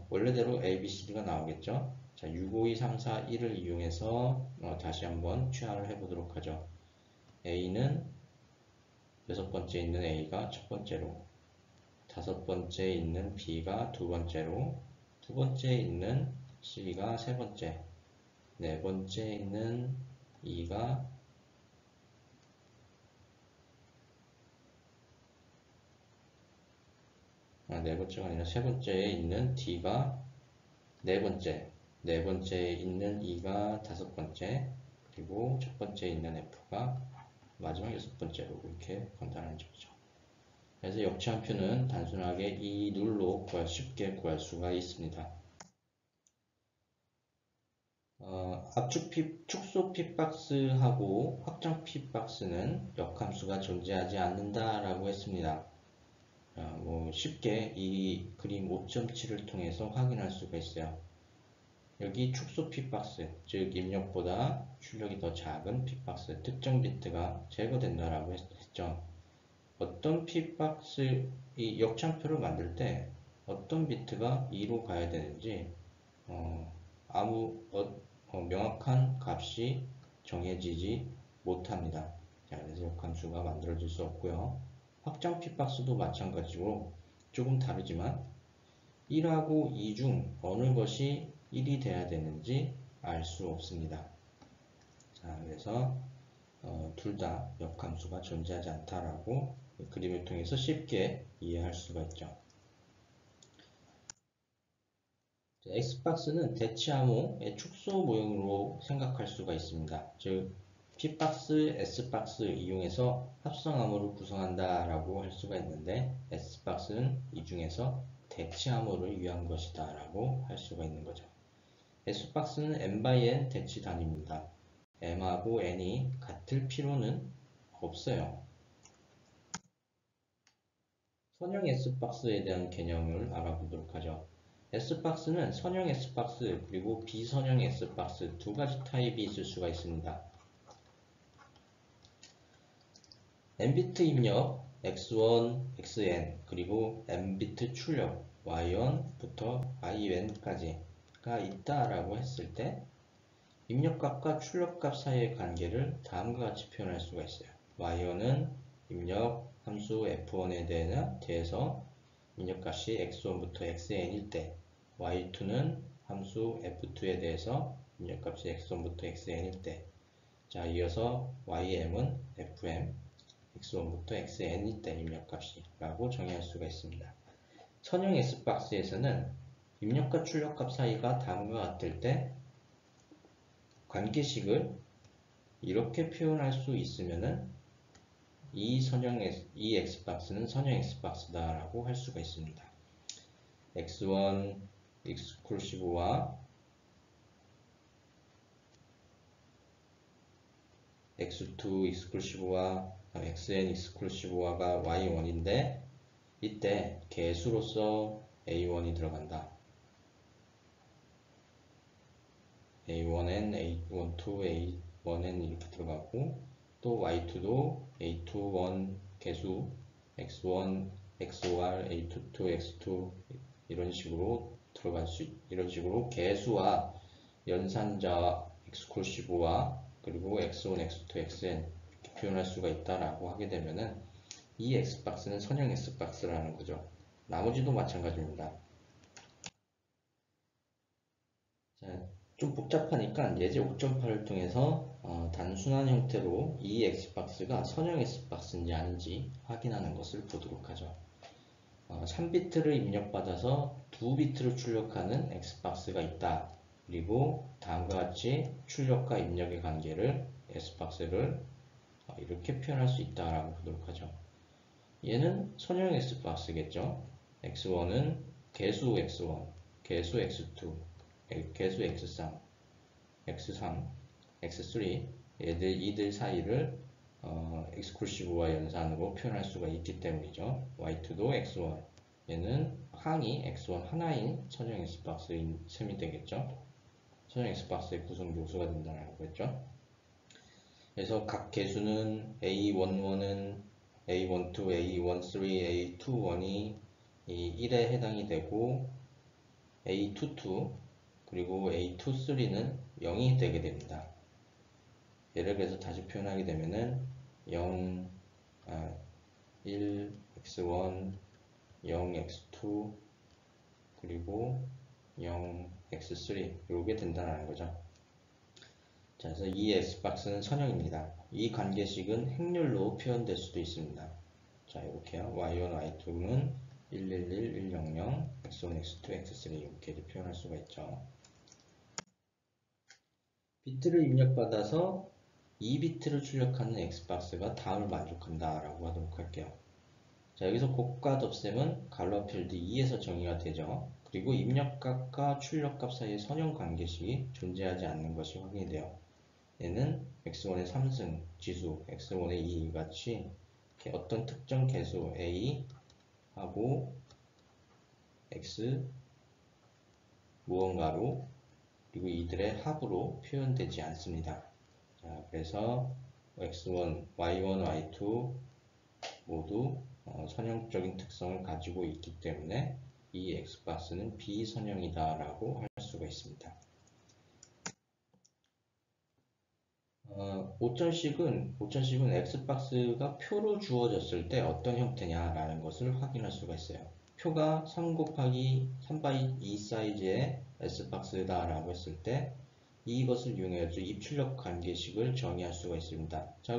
S1: 원래대로 A, B, C, D가 나오겠죠. 자, 6, 5, 2, 3, 4, 1을 이용해서 다시 한번 취합을 해보도록 하죠. A는 여섯 번째 있는 A가 첫 번째로, 다섯 번째 있는 B가 두 번째로, 두 번째 있는 C가 세 번째, 네 번째 있는 E가 네 번째가 아니라 세 번째에 있는 D가 네 번째, 네 번째에 있는 E가 다섯 번째, 그리고 첫 번째에 있는 F가 마지막 여섯 번째로 이렇게 판단하는 거죠. 그래서 역취한표는 단순하게 이 룰로 쉽게 구할 수가 있습니다. 축소 핏박스하고 확장 핏박스는 역함수가 존재하지 않는다라고 했습니다. 쉽게 이 그림 5.7을 통해서 확인할 수가 있어요. 여기 축소 핏박스, 즉 입력보다 출력이 더 작은 핏박스, 특정 비트가 제거된다라고 했죠. 어떤 핏박스, 이 역참표를 만들 때 어떤 비트가 2로 가야 되는지 명확한 값이 정해지지 못합니다. 자, 그래서 역함수가 만들어질 수 없고요. 확장 핏박스도 마찬가지로 조금 다르지만 1하고 2 중 어느 것이 1이 돼야 되는지 알 수 없습니다. 자, 그래서 둘 다 역함수가 존재하지 않다라고 그림을 통해서 쉽게 이해할 수가 있죠. X박스는 대치암호의 축소 모형으로 생각할 수가 있습니다. 즉 P박스, S박스 이용해서 합성암호를 구성한다 라고 할 수가 있는데 S박스는 이 중에서 대치암호를 위한 것이다 라고 할 수가 있는 거죠. S박스는 n/n 대치 단위입니다. m하고 n이 같을 필요는 없어요. 선형 S박스에 대한 개념을 알아보도록 하죠. S박스는 선형 S박스 그리고 비선형 S박스 두 가지 타입이 있을 수가 있습니다. n비트 입력 x1, xn 그리고 n비트 출력 y1부터yn까지가 있다라고 했을 때 입력값과 출력값 사이의 관계를 다음과 같이 표현할 수가 있어요. y1은 입력 함수 f1에 대해서 입력값이 x1부터 xn일 때 y2는 함수 f2에 대해서 입력값이 x1부터 xn일 때 자, 이어서 ym은 fm x1부터 xn일 때 입력값이 라고 정의할 수가 있습니다. 선형 S박스에서는 입력과 출력값 사이가 다음과 같을 때 관계식을 이렇게 표현할 수 있으면은 이 X박스는 선형 X박스다 라고 할 수가 있습니다. x1 익스클루시브와 x2 익스클루시브와 xn 익스클루시브와가 y1인데 이때 개수로서 a1이 들어간다. A1n, A12, A1n 이렇게 들어가고 또 Y2도 A21 개수 X1, XOR, A22, X2 이런 식으로 이런 식으로 개수와 연산자 exclusive와 그리고 X1, X2, XN 이렇게 표현할 수가 있다라고 하게 되면은 이 X박스는 선형 X박스라는 거죠. 나머지도 마찬가지입니다. 자, 좀 복잡하니까 예제 5.8을 통해서 단순한 형태로 이 X박스가 선형 X박스인지 아닌지 확인하는 것을 보도록 하죠. 3비트를 입력받아서 2비트를 출력하는 X박스가 있다. 그리고 다음과 같이 출력과 입력의 관계를 X박스를 이렇게 표현할 수 있다라고 보도록 하죠. 얘는 선형 X박스겠죠. X1은 개수 X1, 개수 X2, 개수 X3, X3, X3 이들 사이를 exclusive와 연산으로 표현할 수가 있기 때문이죠. Y2도 X1 얘는 항이 X1 하나인 선형 X박스인 셈이 되겠죠. 선형 X박스의 구성 요소가 된다고 했죠. 그래서 각 개수는 A11은 A12, A13, A21이 1에 해당이 되고 A22 그리고 A23는 0이 되게 됩니다. 예를 들어서 다시 표현하게 되면은 0, 1, x1, 0, x2 그리고 0, x3 이게 된다는 거죠. 자, 그래서 이 X박스는 선형입니다. 이 관계식은 행렬로 표현될 수도 있습니다. 자, 이렇게요. Y1, Y2는 111, 100, X1, X2, X3 이렇게 표현할 수가 있죠. 비트를 입력받아서 2비트를 출력하는 X박스가 다음을 만족한다 라고 하도록 할게요. 자, 여기서 곱과 덧셈은 괄호 필드 2에서 정의가 되죠. 그리고 입력값과 출력값 사이의 선형 관계식이 존재하지 않는 것이 확인이 돼요. 얘는 x1의 3승 지수, x1의 2 같이 어떤 특정 개수 a 하고 x 무언가로 그리고 이들의 합으로 표현되지 않습니다. 자, 그래서 x1, y1, y2 모두 선형적인 특성을 가지고 있기 때문에 이 X박스는 비선형이다 라고 할 수가 있습니다. 5전식은 X박스가 표로 주어졌을 때 어떤 형태냐라는 것을 확인할 수가 있어요. 표가 3 곱하기 3 2 사이즈의 S박스다 라고 했을 때 이것을 이용해서 입출력 관계식을 정의할 수가 있습니다. 자,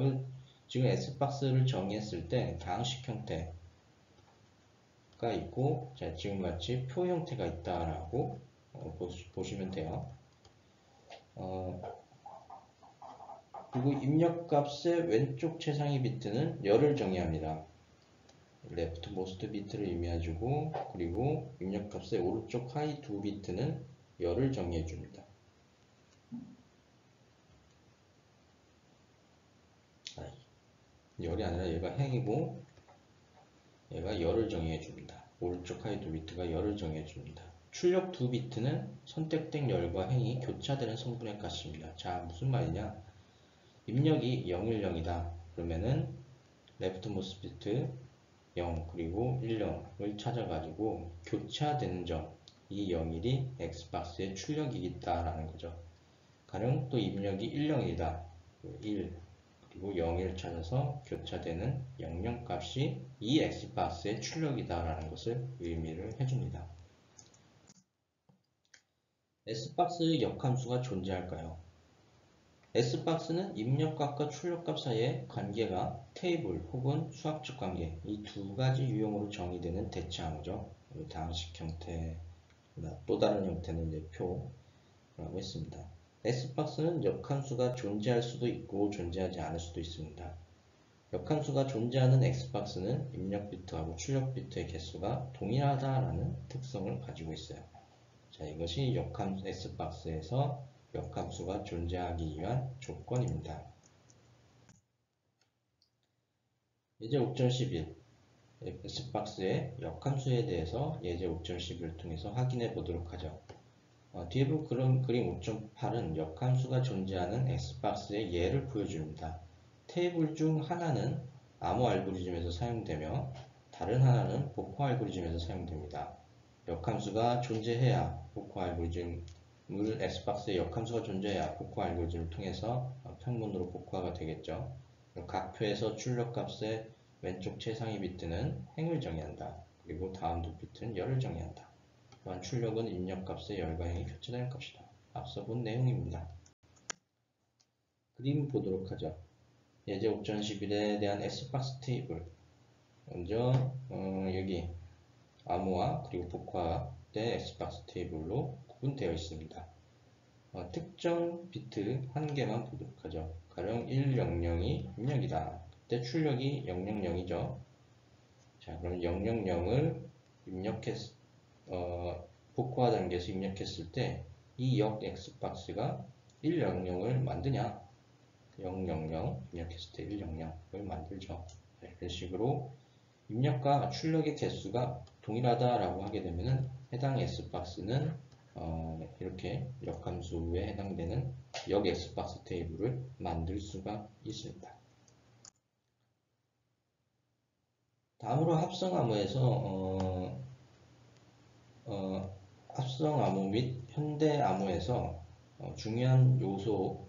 S1: 지금 S박스를 정의했을 때 다항식 형태가 있고, 자, 지금 같이 표 형태가 있다라고 보시면 돼요. 그리고 입력값의 왼쪽 최상위 비트는 열을 정의합니다. leftmost 비트를 의미해주고, 그리고 입력값의 오른쪽 하위 두 비트는 열을 정의해줍니다. 열이 아니라 얘가 행이고 얘가 열을 정의해줍니다. 오른쪽 하위 두 비트가 열을 정의해줍니다. 출력 두 비트는 선택된 열과 행이 교차되는 성분의 값입니다. 자, 무슨 말이냐? 입력이 010이다. 그러면은 leftmost 비트 0 그리고 10을 찾아가지고 교차되는 점, 이 01이 X박스의 출력이겠다라는 거죠. 가령 또 입력이 10이다. 1 그리고 0을 찾아서 교차되는 00 값이 이 X박스의 출력이다라는 것을 의미를 해줍니다. S박스의 역함수가 존재할까요? S박스는 입력값과 출력값 사이의 관계가 테이블 혹은 수학적 관계 이 두 가지 유형으로 정의되는 대체항이죠. 다항식 형태, 또 다른 형태는 이제 표라고 했습니다. S박스는 역함수가 존재할 수도 있고 존재하지 않을 수도 있습니다. 역함수가 존재하는 X박스는 입력 비트하고 출력 비트의 개수가 동일하다라는 특성을 가지고 있어요. 자, 이것이 역함 S박스에서 역함수가 존재하기 위한 조건입니다. 예제 5.11 S박스의 역함수에 대해서 예제 5.11을 통해서 확인해 보도록 하죠. 뒤에 본 그림 5.8은 역함수가 존재하는 X박스의 예를 보여줍니다. 테이블 중 하나는 암호 알고리즘에서 사용되며 다른 하나는 복호 알고리즘에서 사용됩니다. 역함수가 존재해야 복호 알고리즘을 X박스에 역함수가 존재해야 복호 알고리즘을 통해서 평문으로 복호화가 되겠죠. 각 표에서 출력값의 왼쪽 최상위 비트는 행을 정의한다. 그리고 다음 두 비트는 열을 정의한다. 또한 출력은 입력값의 열과 행이 교차되는 값이다. 앞서 본 내용입니다. 그림 보도록 하죠. 예제 5.11에 대한 S박스 테이블. 먼저 여기 암호화 그리고 복화된 S박스 테이블로 구분되어 있습니다. 특정 비트 한 개만 보도록 하죠. 가령 100이 입력이다. 그때 출력이 000이죠. 자, 그럼 000을 복화 단계에서 입력했을 때 이 역 X박스가 100을 만드냐? 000 입력했을 때 100을 만들죠. 네, 이런 식으로 입력과 출력의 개수가 동일하다라고 하게 되면은 해당 S박스는 이렇게 역함수에 해당되는 역 S박스 테이블을 만들 수가 있습니다. 다음으로 합성 암호 및 현대 암호에서 중요한 요소인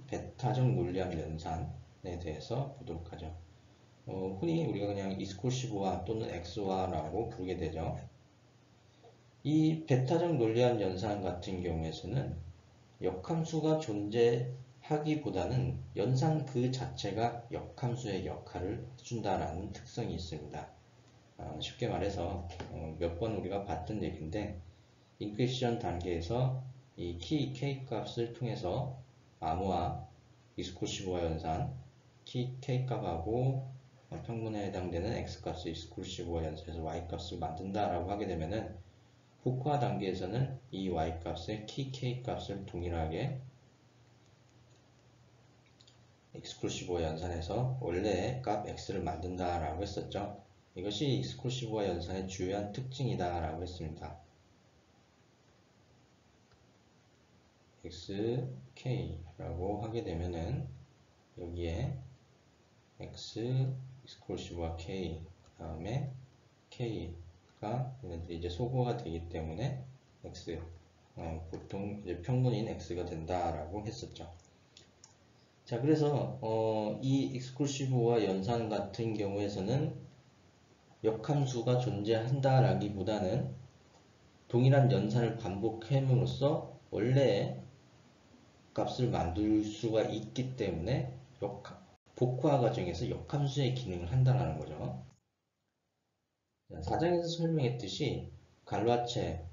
S1: 베타적 논리학 연산에 대해서 보도록 하죠. 흔히 우리가 그냥 이스코시브화 또는 엑스화라고 부르게 되죠. 이 베타적 논리학 연산 같은 경우에서는 역함수가 존재하기보다는 연산 그 자체가 역함수의 역할을 해준다라는 특성이 있습니다. 쉽게 말해서 몇 번 우리가 봤던 얘기인데 인크리션 단계에서 이 키 K 값을 통해서 암호화, 이스코시브화 연산, 키 K 값하고 평문에 해당되는 X 값을 이스코시브화 연산에서 Y 값을 만든다라고 하게 되면은 복화 단계에서는 이 Y 값의 키 K 값을 동일하게 익스클루시브화 연산에서 원래의 값 X를 만든다라고 했었죠. 이것이 익스클루시브화 연산의 주요한 특징이다라고 했습니다. XK라고 하게 되면은 여기에 X 익스클루시브화 K 다음에 K가 얘네들이 이제 소거가 되기 때문에 X 보통 이제 평문인 X가 된다라고 했었죠. 자, 그래서 이 익스클루시브와 연산 같은 경우에서는 역함수가 존재한다라기보다는 동일한 연산을 반복함으로써 원래의 값을 만들 수가 있기 때문에 복화 과정에서 역함수의 기능을 한다는 거죠. 자, 4장에서 설명했듯이 갈라체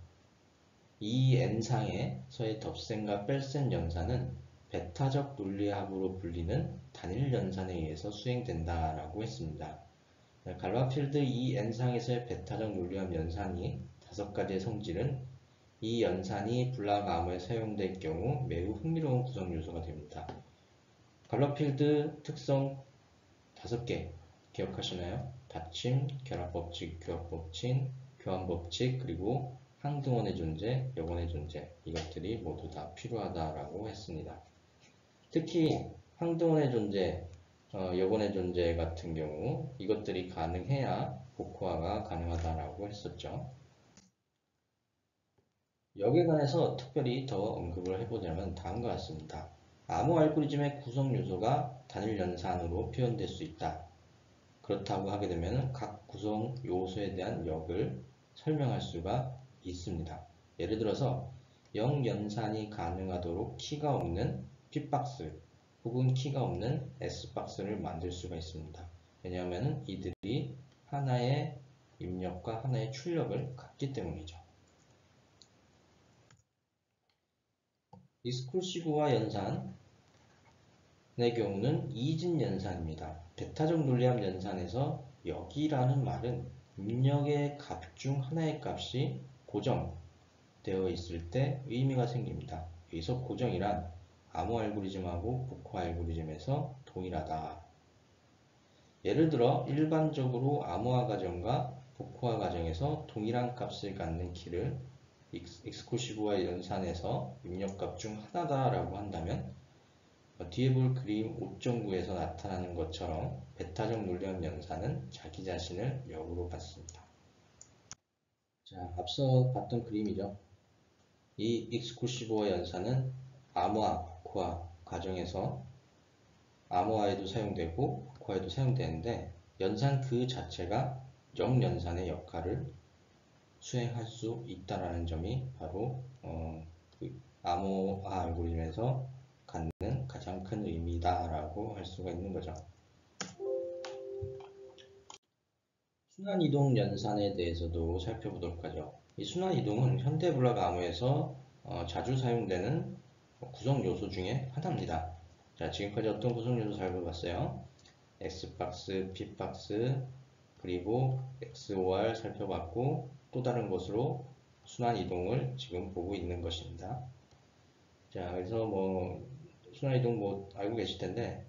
S1: 이 N상에서의 덧셈과 뺄셈 연산은 베타적 논리합으로 불리는 단일 연산에 의해서 수행된다라고 했습니다. 갈라필드 이 N상에서의 베타적 논리합 연산이 5가지의 성질은 이 연산이 블락 암호에 사용될 경우 매우 흥미로운 구성 요소가 됩니다. 갈라필드 특성 5개 기억하시나요? 닫힘, 결합법칙, 교합법칙, 교환법칙, 그리고 항등원의 존재, 역원의 존재, 이것들이 모두 다 필요하다라고 했습니다. 특히 항등원의 존재, 역원의 존재 같은 경우 이것들이 가능해야 복호화가 가능하다라고 했었죠. 여기에 관해서 특별히 더 언급을 해보자면 다음과 같습니다. 암호 알고리즘의 구성 요소가 단일 연산으로 표현될 수 있다. 그렇다고 하게 되면 각 구성 요소에 대한 역을 설명할 수가 있습니다. 예를 들어서 0연산이 가능하도록 키가 없는 P박스 혹은 키가 없는 S박스를 만들 수가 있습니다. 왜냐하면 이들이 하나의 입력과 하나의 출력을 갖기 때문이죠. 익스클루시브화 연산의 경우는 이진 연산입니다. 베타적 논리합 연산에서 여기라는 말은 입력의 값 중 하나의 값이 고정되어 있을 때 의미가 생깁니다. 여기서 고정이란 암호 알고리즘하고 복호 알고리즘에서 동일하다. 예를 들어 일반적으로 암호화 과정과 복호화 과정에서 동일한 값을 갖는 키를 익스클루시브와 연산에서 입력값 중 하나다라고 한다면 뒤에 볼 그림 5.9에서 나타나는 것처럼 베타적 논리학 연산은 자기 자신을 역으로 받습니다. 자, 앞서 봤던 그림이죠. 이 익스클루시브와 연산은 암호화, 복호화 과정에서 암호화에도 사용되고 복호화에도 사용되는데 연산 그 자체가 역연산의 역할을 수행할 수 있다는 점이 바로 그 암호화 알고리즘에서 갖는 가장 큰 의미다라고 할 수가 있는 거죠. 순환이동 연산에 대해서도 살펴보도록 하죠. 이 순환이동은 현대블록 암호에서 자주 사용되는 구성 요소 중에 하나입니다. 자, 지금까지 어떤 구성 요소 살펴봤어요? X박스, P박스, 그리고 XOR 살펴봤고 또 다른 것으로 순환이동을 지금 보고 있는 것입니다. 자, 그래서 순환이동 알고 계실 텐데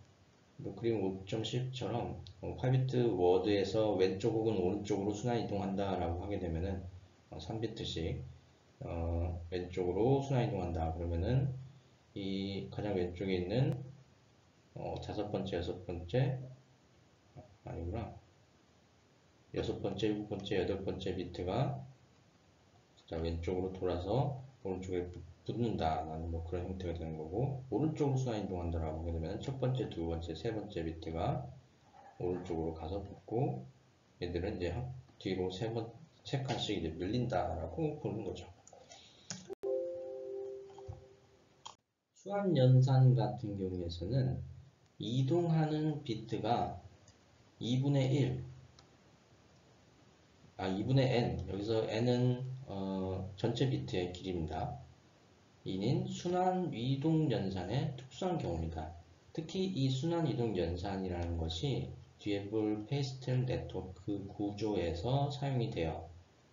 S1: 그림 5.10처럼 8비트 워드에서 왼쪽 혹은 오른쪽으로 순환이동한다 라고 하게 되면은 3비트씩 왼쪽으로 순환이동한다 그러면은 이 가장 왼쪽에 있는 5번째, 6번째 아니구나 6번째, 7번째, 8번째 비트가 자, 왼쪽으로 돌아서 오른쪽에 붙는다 라는 그런 형태가 되는 거고 오른쪽으로 순환이동한다 라고 하게 되면 첫 번째, 두 번째, 세 번째 비트가 오른쪽으로 가서 붙고 얘들은 이제 뒤로 세 칸씩 이제 밀린다 라고 보는 거죠. 수환연산 같은 경우에서는 이동하는 비트가 2분의 n 여기서 n은 전체 비트의 길이입니다. 이는 순환이동연산의 특수한 경우입니다. 특히 이 순환이동연산이라는 것이 뒤에 볼 페이스텔 네트워크 구조에서 사용이 돼요.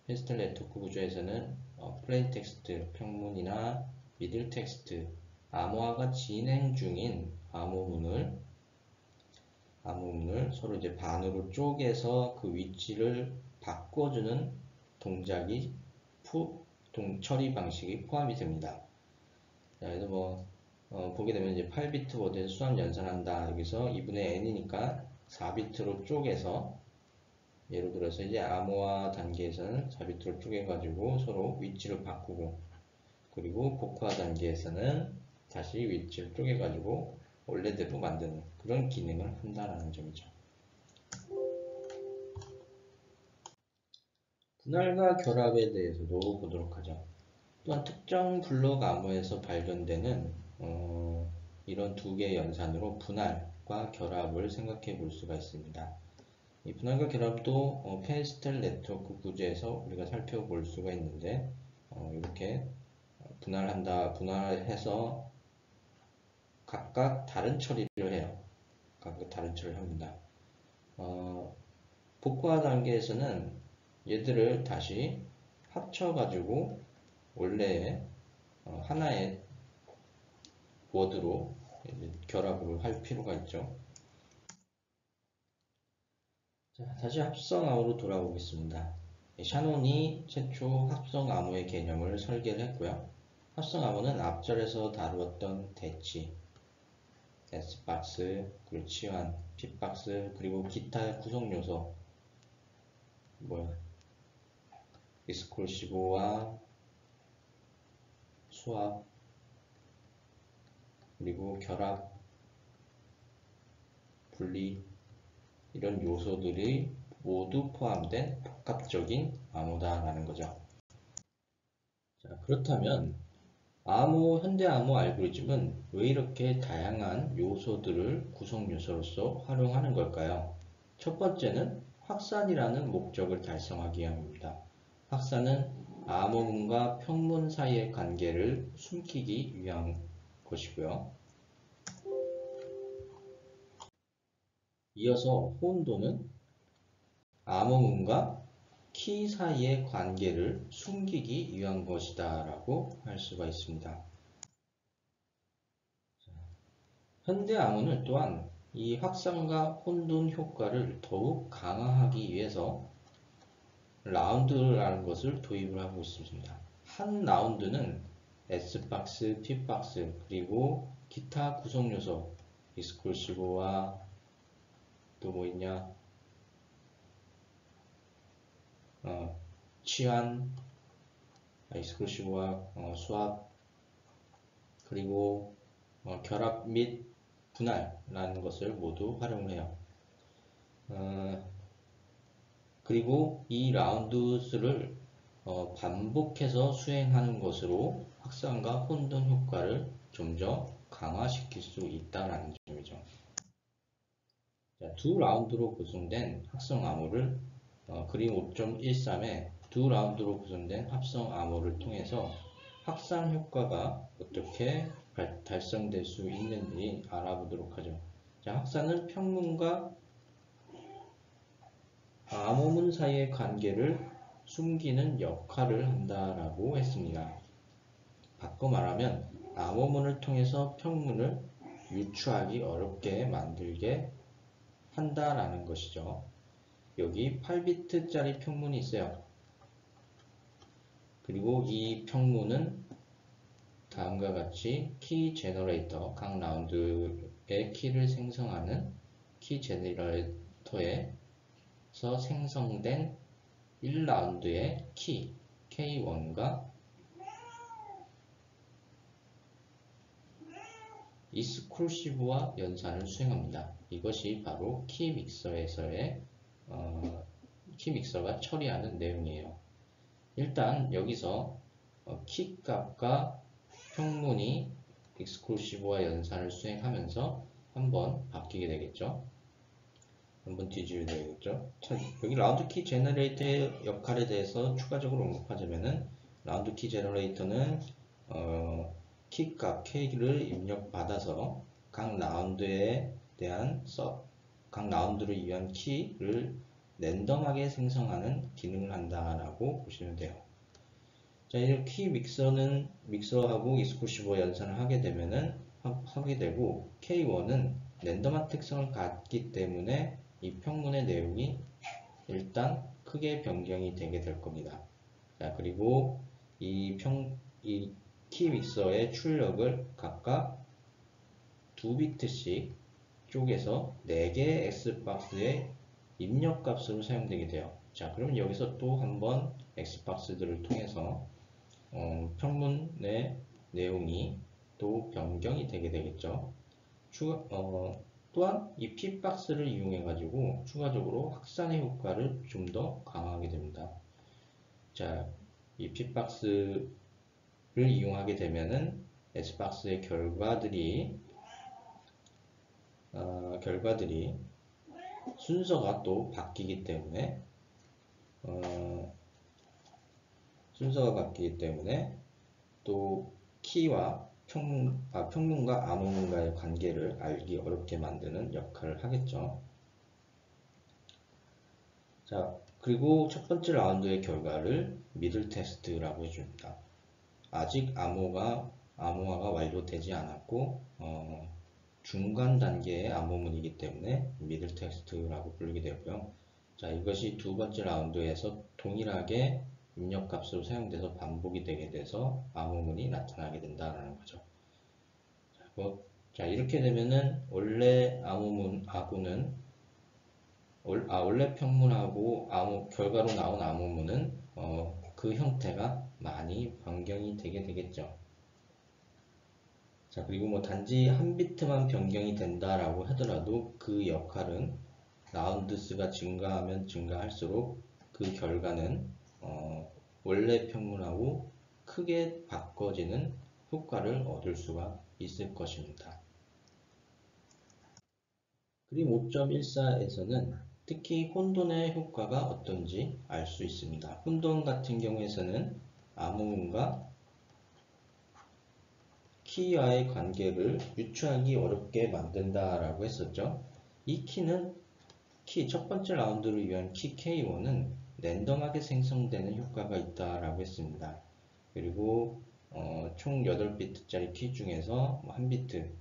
S1: 페이스텔 네트워크 구조에서는 플레인 텍스트, 평문이나 미들 텍스트, 암호화가 진행 중인 암호문을 서로 이제 반으로 쪼개서 그 위치를 바꿔주는 동작이 처리 방식이 포함이 됩니다. 자, 그래서 보게 되면 이제 8비트 워드에서 수환 연산한다. 여기서 2분의 n이니까 4비트로 쪼개서 예를 들어서 이제 암호화 단계에서는 4비트로 쪼개가지고 서로 위치를 바꾸고 그리고 복호화 단계에서는 다시 위치를 쪼개가지고 원래대로 만드는 그런 기능을 한다는 점이죠. 분할과 결합에 대해서도 보도록 하죠. 또한 특정 블록 암호에서 발견되는 이런 두 개의 연산으로 분할과 결합을 생각해 볼 수가 있습니다. 이 분할과 결합도 페이스텔 네트워크 구조에서 우리가 살펴볼 수가 있는데 이렇게 분할해서 각각 다른 처리를 해요. 각각 다른 처리를 합니다. 복호화 단계에서는 얘들을 다시 합쳐가지고 원래의 하나의 워드로 결합을 할 필요가 있죠. 자, 다시 합성 암호로 돌아오겠습니다. 샤논이 최초 합성 암호의 개념을 설계를 했고요. 합성 암호는 앞절에서 다루었던 대치, S박스, 그리고 치환, P박스, 그리고 기타 구성 요소, 익스클루시브와 수합, 그리고 결합, 분리 이런 요소들이 모두 포함된 복합적인 암호다라는 거죠. 자, 그렇다면 현대 암호 알고리즘은 왜 이렇게 다양한 요소들을 구성 요소로서 활용하는 걸까요? 첫 번째는 확산이라는 목적을 달성하기 위함입니다. 확산은 암호문과 평문 사이의 관계를 숨기기 위한 것이고요. 이어서 혼돈은 암호문과 키 사이의 관계를 숨기기 위한 것이다 라고 할 수가 있습니다. 현대 암호는 또한 이 확산과 혼돈 효과를 더욱 강화하기 위해서 라운드라는 것을 도입을 하고 있습니다. 한 라운드는 S박스, P박스, 그리고 기타 구성 요소, 익스클루시브와 또 뭐 있냐, 치안, 익스클루시브와 수압, 그리고 결합 및 분할라는 것을 모두 활용을 해요. 그리고 이 라운드 수를 반복해서 수행하는 것으로 확산과 혼돈 효과를 좀 더 강화시킬 수 있다는 점이죠. 자, 두 라운드로 구성된 합성 암호를 그림 5.13에 두 라운드로 구성된 합성 암호를 통해서 확산 효과가 어떻게 달성될 수 있는지 알아보도록 하죠. 자, 확산은 평문과 암호문 사이의 관계를 숨기는 역할을 한다라고 했습니다. 바꿔 말하면 암호문을 통해서 평문을 유추하기 어렵게 만들게 한다라는 것이죠. 여기 8비트짜리 평문이 있어요. 그리고 이 평문은 다음과 같이 키 제너레이터, 각 라운드의 키를 생성하는 키 제너레이터에서 생성된 1라운드의 키 K1과 익스클루시브와 연산을 수행합니다. 이것이 바로 키 믹서에서의 키 믹서가 처리하는 내용이에요. 일단 여기서 키 값과 평문이 익스클루시브와 연산을 수행하면서 한번 바뀌게 되겠죠. 한번 뒤집게 되겠죠. 자, 여기 라운드 키 제너레이터의 역할에 대해서 추가적으로 언급하자면은 라운드 키 제너레이터는 키 값 K를 입력받아서 각 라운드에 대한 각 라운드를 위한 키를 랜덤하게 생성하는 기능을 한다라고 보시면 돼요. 자, 이렇게 키 믹서하고 익스클루시브와 연산을 하게 되고 K1은 랜덤한 특성을 갖기 때문에 이 평문의 내용이 일단 크게 변경이 되게 될 겁니다. 자, 그리고 이 키 믹서의 출력을 각각 2비트씩 쪼개서 4개의 X박스의 입력값으로 사용되게 돼요. 자, 그럼 여기서 또 한번 X박스들을 통해서 평문의 내용이 또 변경이 되게 되겠죠. 또한 이 P박스를 이용해 가지고 추가적으로 확산의 효과를 좀 더 강화하게 됩니다. 자, 이 P박스를 이용하게 되면은 S박스의 결과들이 순서가 또 바뀌기 때문에 또 키와 평문과 암호문과의 관계를 알기 어렵게 만드는 역할을 하겠죠. 자, 그리고 첫 번째 라운드의 결과를 미들 테스트라고 해줍니다. 아직 암호화가 완료되지 않았고 중간 단계의 암호문이기 때문에 미들 테스트라고 부르게 되고요. 자, 이것이 두 번째 라운드에서 동일하게 입력값으로 사용돼서 반복이 되게 돼서 암호문이 나타나게 된다는 거죠. 자, 이렇게 되면은 원래 원래 평문하고 결과로 나온 암호문은 그 형태가 많이 변경이 되게 되겠죠. 자, 그리고 뭐 단지 한 비트만 변경이 된다라고 하더라도 그 역할은 라운드 수가 증가하면 증가할수록 그 결과는 원래 평문하고 크게 바꿔지는 효과를 얻을 수가 있을 것입니다. 그림 5.14에서는 특히 혼돈의 효과가 어떤지 알 수 있습니다. 혼돈 같은 경우에서는 암호문과 키와의 관계를 유추하기 어렵게 만든다라고 했었죠. 이 첫 번째 라운드를 위한 키 K1은 랜덤하게 생성되는 효과가 있다라고 했습니다. 그리고 총 8비트짜리 키 중에서 1비트,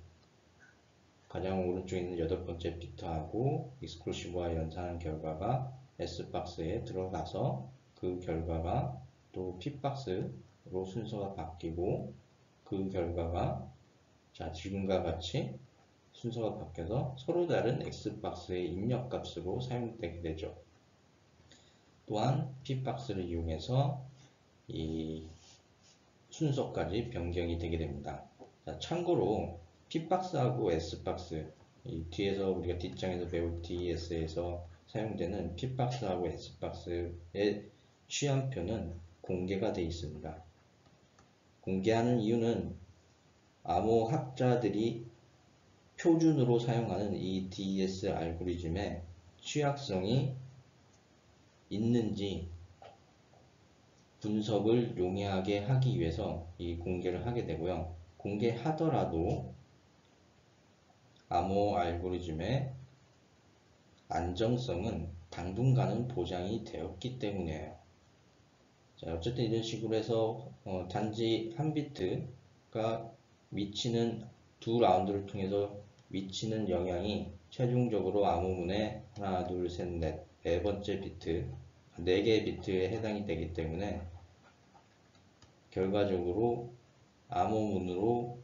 S1: 가장 오른쪽에 있는 8번째 비트하고 익스클루시브와 연산한 결과가 S박스에 들어가서 그 결과가 또 P박스 X박스로 순서가 바뀌고 그 결과가 자 지금과 같이 순서가 바뀌어서 서로 다른 X박스의 입력값으로 사용되게 되죠. 또한 P박스를 이용해서 이 순서까지 변경이 되게 됩니다. 자, 참고로 P박스하고 S박스 이 뒤에서 우리가 뒷장에서 배울 DS에서 사용되는 P박스하고 S박스의 취한표는 공개가 되어 있습니다. 공개하는 이유는 암호학자들이 표준으로 사용하는 이 DS 알고리즘의 취약성이 있는지 분석을 용이하게 하기 위해서 이 공개를 하게 되고요. 공개하더라도 암호 알고리즘의 안정성은 당분간은 보장이 되었기 때문이에요. 자, 어쨌든 이런 식으로 해서 단지 한 비트가 미치는 두 라운드를 통해서 미치는 영향이 최종적으로 암호문의 하나, 둘, 셋, 넷, 네 번째 비트, 4개의 비트에 해당이 되기 때문에 결과적으로 암호문으로만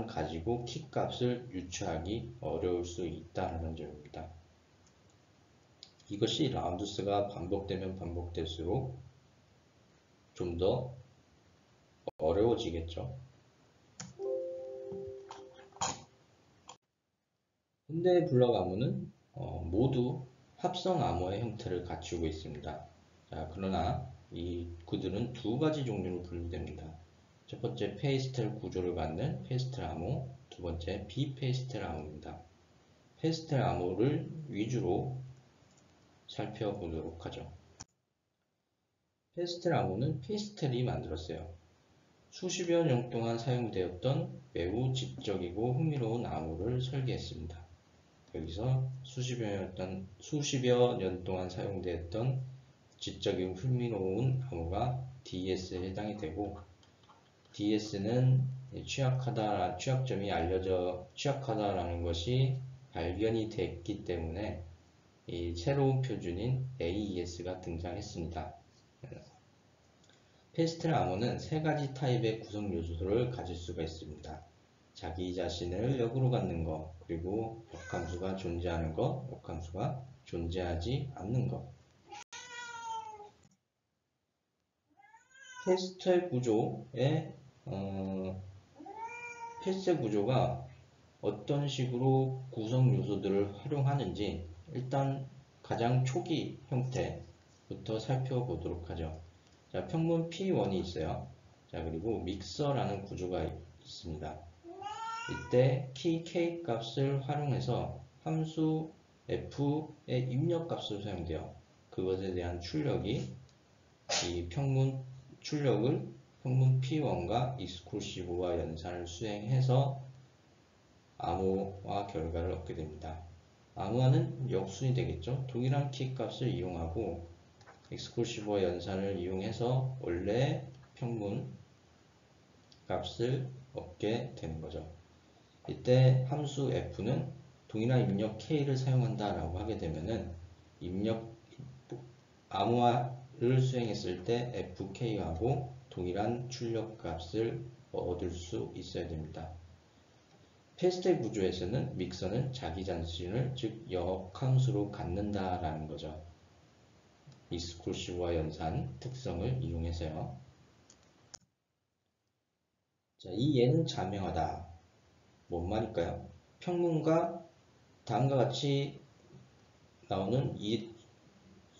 S1: 가지고 키값을 유추하기 어려울 수 있다는 점입니다. 이것이 라운드 수가 반복되면 반복될수록 좀 더 어려워지겠죠. 현대의 블럭 암호는 모두 합성 암호의 형태를 갖추고 있습니다. 자, 그러나 이 그들은 두 가지 종류로 분류됩니다. 첫 번째 페이스텔 구조를 갖는 페이스텔 암호, 두 번째 비페이스텔 암호입니다. 페이스텔 암호를 위주로 살펴보도록 하죠. 페이스텔 암호는 페이스텔이 만들었어요. 수십여 년 동안 사용되었던 매우 지적이고 흥미로운 암호를 설계했습니다. 여기서 수십여 년 동안 사용되었던 지적이고 흥미로운 암호가 DS에 해당이 되고, DS는 취약점이 취약하다라는 것이 발견이 됐기 때문에 이 새로운 표준인 AES가 등장했습니다. 페이스텔 암호는 세 가지 타입의 구성 요소를 가질 수가 있습니다. 자기 자신을 역으로 갖는 것, 그리고 역함수가 존재하는 것, 역함수가 존재하지 않는 것. 페이스텔 구조가 어떤 식으로 구성 요소들을 활용하는지 일단 가장 초기 형태부터 살펴보도록 하죠. 자, 평문 P1이 있어요. 자, 그리고 믹서라는 구조가 있습니다. 이때 키 K 값을 활용해서 함수 F의 입력 값으로 사용돼요. 그것에 대한 출력이 이 출력을 평문 P1과 익스클루시브와 연산을 수행해서 암호화 결과를 얻게 됩니다. 암호화는 역순이 되겠죠. 동일한 키 값을 이용하고 익스클루시브와 연산을 이용해서 원래 평문 값을 얻게 되는 거죠. 이때 함수 f는 동일한 입력 k를 사용한다 라고 하게 되면은 암호화를 수행했을 때 fk하고 동일한 출력 값을 얻을 수 있어야 됩니다. 페이스텔 구조에서는 믹서는 자기 자신을 즉 역함수로 갖는다 라는 거죠. 익스클루시브와 연산 특성을 이용해서요. 자, 이 예는 자명하다. 뭔 말일까요? 평문과 다음과 같이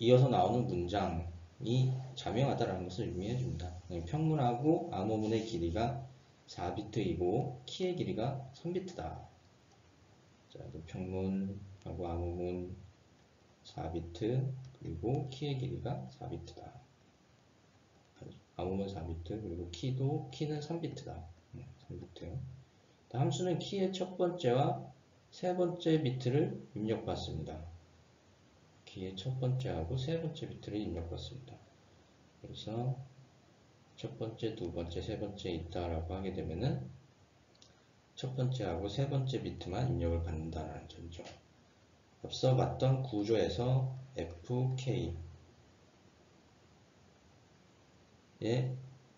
S1: 이어서 나오는 문장이 자명하다라는 것을 의미해 줍니다. 평문하고 암호문의 길이가 4비트이고 키의 길이가 3비트다. 자, 평문하고 암호문 4비트 그리고 키의 길이가 4비트다. 암호문 4비트 그리고 키는 3비트다. 3비트. 함수는 키의 첫 번째와 세 번째 비트를 입력받습니다. 키의 첫 번째하고 세 번째 비트를 입력받습니다. 그래서 첫 번째, 두 번째, 세 번째 있다라고 하게 되면은 첫 번째하고 세 번째 비트만 입력을 받는다는 점이죠. 앞서 봤던 구조에서 FK의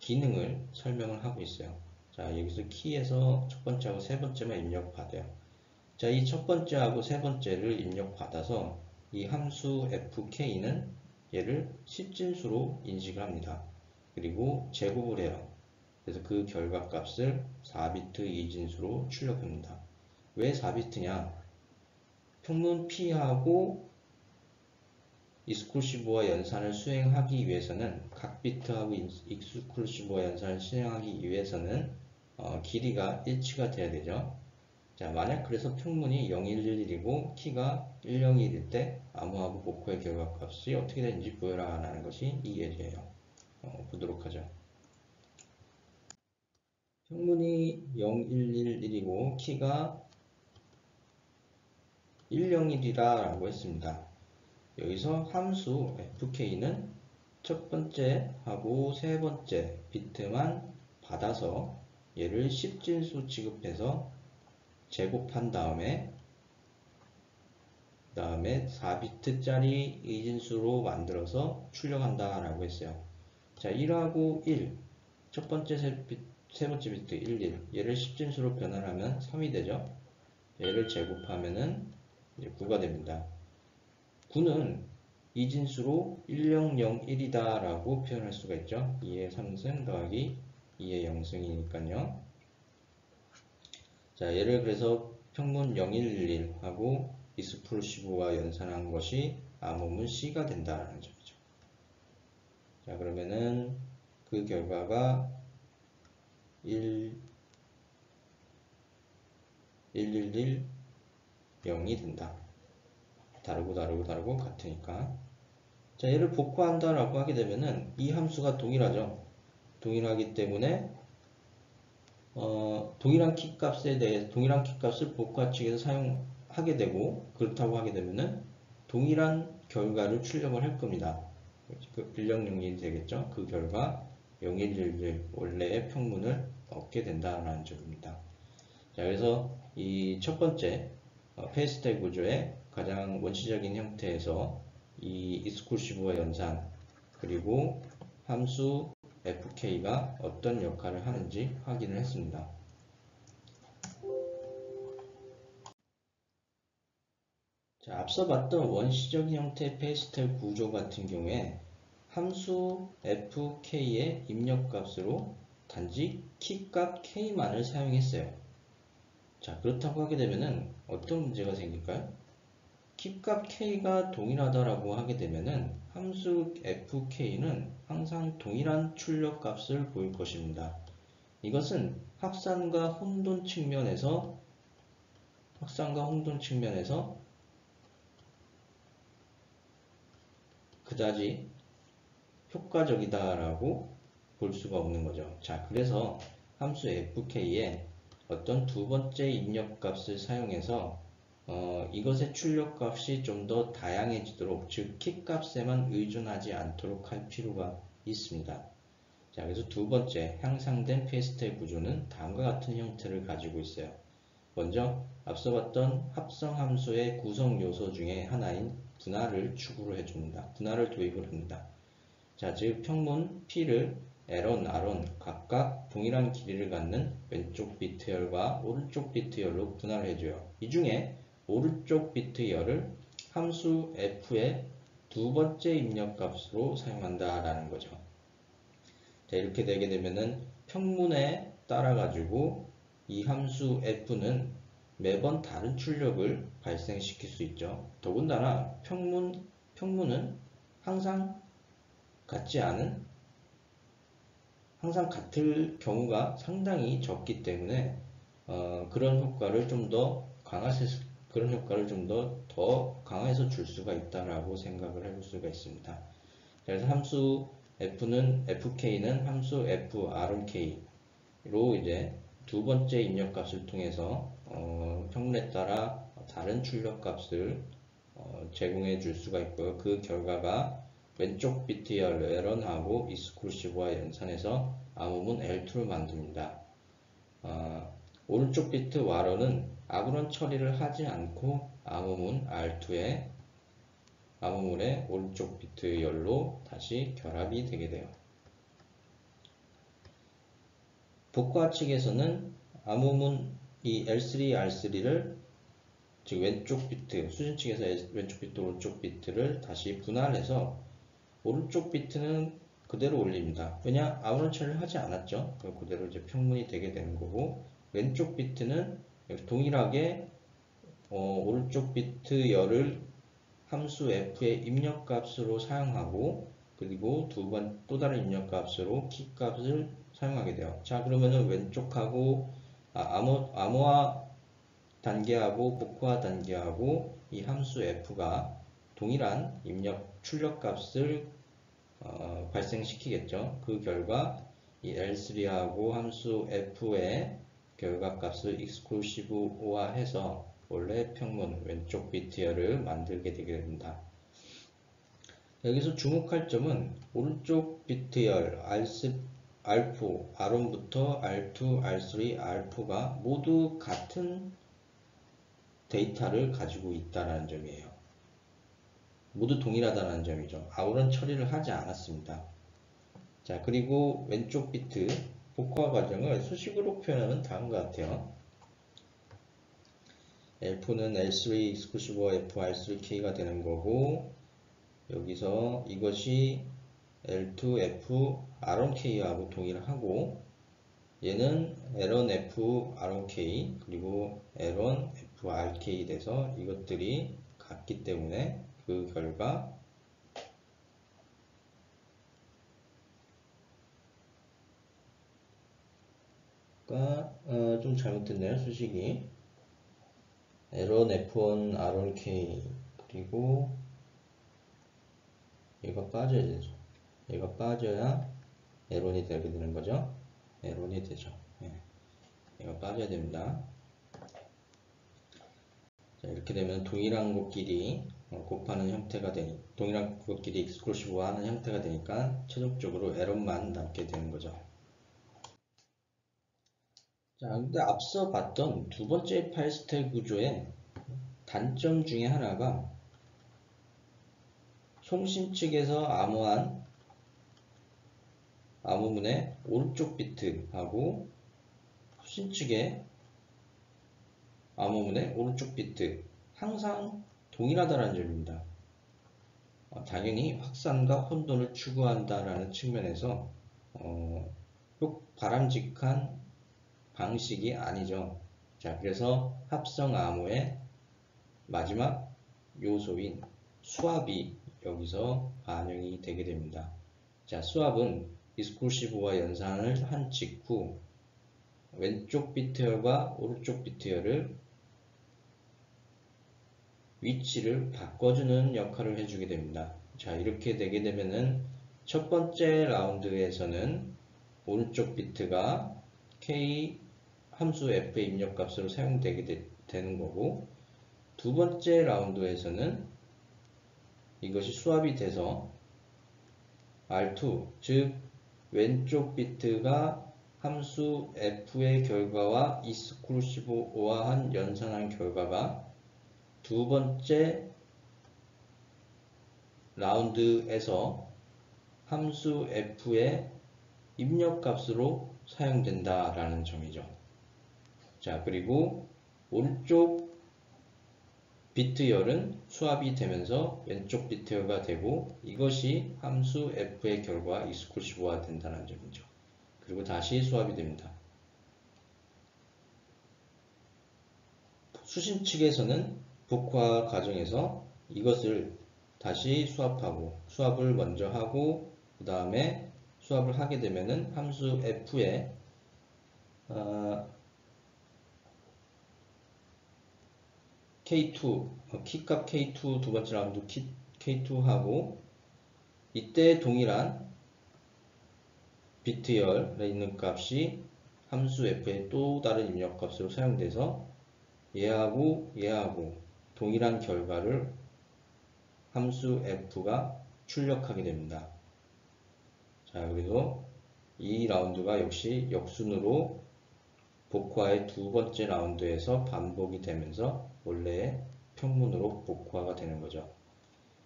S1: 기능을 설명을 하고 있어요. 자, 여기서 키에서 첫 번째하고 세 번째만 입력받아요. 자, 이 첫 번째하고 세 번째를 입력받아서 이 함수 fk는 얘를 10진수로 인식을 합니다. 그리고 제곱을 해요. 그래서 그 결과값을 4비트 2진수로 출력합니다. 왜 4비트냐? 평문 p하고 익스클루시브와 연산을 수행하기 위해서는 각 비트하고 익스클루시브와 연산을 수행하기 위해서는 길이가 일치가 돼야 되죠. 자, 만약 그래서 평문이 0111이고 키가 101일 때 암호하고 복호의 결과값이 어떻게 되는지 보여라 라는 것이 이 예제예요. 보도록 하죠. 평문이 0111이고 키가 101이라 라고 했습니다. 여기서 함수 fk는 첫 번째 하고 세 번째 비트만 받아서 얘를 10진수 취급해서 제곱한 다음에 4비트짜리 2진수로 만들어서 출력한다 라고 했어요. 자, 1하고 1, 첫 번째 세 번째 비트 11, 얘를 10진수로 변환하면 3이 되죠. 얘를 제곱하면은 이제 9가 됩니다. 9는 2진수로 1001이다 라고 표현할 수가 있죠. 2의 3승 더하기 2의 0승이니까요. 자, 얘를 그래서 평문 0111 하고 익스클루시브와 연산한 것이 암호문 C가 된다라는 점이죠. 자, 그러면은 그 결과가 1110이 된다. 다르고 같으니까. 자, 얘를 복호한다 라고 하게 되면은 이 함수가 동일하죠. 동일하기 때문에 동일한 키값을 복호하 측에서 사용하게 되고, 그렇다고 하게 되면은 동일한 결과를 출력을 할 겁니다. 그 1001이 되겠죠. 그 결과 0111 원래의 평문을 얻게 된다는 점입니다. 자, 그래서 이 첫 번째 페이스텍 구조의 가장 원시적인 형태에서 이 익스클루시브와 연산 그리고 함수 fk가 어떤 역할을 하는지 확인을 했습니다. 자, 앞서 봤던 원시적인 형태의 페이스텔 구조 같은 경우에 함수 fk의 입력값으로 단지 키값 k만을 사용했어요. 자, 그렇다고 하게 되면은 어떤 문제가 생길까요? 키값 k가 동일하다라고 하게 되면은 함수 fk는 항상 동일한 출력값을 보일 것입니다. 이것은 확산과 혼돈 측면에서 그다지 효과적이다라고 볼 수가 없는 거죠. 자, 그래서 함수 fk에 어떤 두 번째 입력값을 사용해서 이것의 출력값이 좀 더 다양해지도록, 즉 키값에만 의존하지 않도록 할 필요가 있습니다. 자, 그래서 두 번째 향상된 페이스텔 구조는 다음과 같은 형태를 가지고 있어요. 먼저 앞서 봤던 합성 함수의 구성 요소 중에 하나인 분할을 추구로 해줍니다. 분할을 도입을 합니다. 자, 즉 평문 P를 L1, R1 각각 동일한 길이를 갖는 왼쪽 비트열과 오른쪽 비트열로 분할을 해줘요. 이 중에 오른쪽 비트열을 함수 F의 두 번째 입력값으로 사용한다라는 거죠. 자, 이렇게 되게 되면은 평문에 따라 가지고 이 함수 f는 매번 다른 출력을 발생시킬 수 있죠. 더군다나 평문은 항상 같을 경우가 상당히 적기 때문에 그런 효과를 좀 더 강화해서 줄 수가 있다라고 생각을 해볼 수가 있습니다. 그래서 함수 fk는 함수 frnk로 이제 두 번째 입력값을 통해서 평문에 따라 다른 출력값을 제공해 줄 수가 있고요. 그 결과가 왼쪽 비트열 L1하고 익스클루시브와 연산해서 암호문 L2를 만듭니다. 오른쪽 비트 와러는 아무런 처리를 하지 않고 암호문 R2의 암호문의 오른쪽 비트 열로 다시 결합이 되게 돼요. 복화 측에서는 암호문 이 L3, R3를 즉 왼쪽 비트, 수신 측에서 왼쪽 비트, 오른쪽 비트를 다시 분할해서 오른쪽 비트는 그대로 올립니다. 왜냐? 아무런 처리를 하지 않았죠. 그대로 이제 평문이 되게 되는 거고, 왼쪽 비트는 동일하게 오른쪽 비트 열을 함수 f의 입력값으로 사용하고, 그리고 또 다른 입력값으로 키 값을 사용하게 돼요. 자, 그러면은 왼쪽하고 암호화 단계하고 복화 단계하고 이 함수 f가 동일한 출력값을 발생시키겠죠. 그 결과 이 L3하고 함수 f의 결과값을 exclusive화해서 원래 평문 왼쪽 비트열을 만들게 되게 됩니다. 여기서 주목할 점은 오른쪽 비트열 R4, R1부터 R2, R3, R4가 모두 같은 데이터를 가지고 있다는 점이에요. 모두 동일하다는 점이죠. 아무런 처리를 하지 않았습니다. 자, 그리고 왼쪽 비트 복화 과정을 수식으로 표현하면 다음과 같아요. F는 L3 exclusive F R3K가 되는 거고, 여기서 이것이 L2 F R1K하고 동일하고, 얘는 L1 F R1K 그리고 L1 F RK 돼서 이것들이 같기 때문에 그 결과 좀 잘못됐네요. 수식이 L1 F1 R1K 그리고 얘가 빠져야 되죠. 얘가 빠져야 L1이 되게 되는 거죠. L1이 되죠. 얘가 빠져야 됩니다. 자, 이렇게 되면 동일한 것끼리 곱하는 형태가 되니, 동일한 것끼리 exclusive 하는 형태가 되니까 최종적으로 L1만 남게 되는 거죠. 자, 근데 앞서 봤던 두 번째 파일 스타일 구조의 단점 중에 하나가 송신 측에서 암호한 암호문의 오른쪽 비트하고 수신 측의 암호문의 오른쪽 비트 항상 동일하다는 점입니다. 당연히 확산과 혼돈을 추구한다라는 측면에서 바람직한 방식이 아니죠. 자, 그래서 합성 암호의 마지막 요소인 수압이 여기서 반영이 되게 됩니다. 자, 수압은 exclusive와 연산을 한 직후 왼쪽 비트열과 오른쪽 비트열을 위치를 바꿔주는 역할을 해주게 됩니다. 자, 이렇게 되게 되면은 첫 번째 라운드에서는 오른쪽 비트가 K 함수 F의 입력값으로 사용되게 되는 거고, 두 번째 라운드에서는 이것이 수압이 돼서 R2, 즉 왼쪽 비트가 함수 f의 결과와 exclusive화한 연산한 결과가 두 번째 라운드에서 함수 f의 입력값으로 사용된다라는 점이죠. 자, 그리고 오른쪽 비트열은 수압이 되면서 왼쪽 비트열가 되고, 이것이 함수 f의 결과 exclusive화 된다는 점이죠. 그리고 다시 수압이 됩니다. 수신 측에서는 복화 과정에서 이것을 다시 수압을 먼저 하고, 그 다음에 수압을 하게 되면은 함수 f의 K2, 키값 K2 두 번째 라운드 K2하고, 이때 동일한 비트열에 있는 값이 함수 f의 또 다른 입력값으로 사용돼서 얘하고 동일한 결과를 함수 f가 출력하게 됩니다. 자, 그래서 이 라운드가 역시 역순으로 복화의 두 번째 라운드에서 반복이 되면서 원래의 평문으로 복화가 되는 거죠.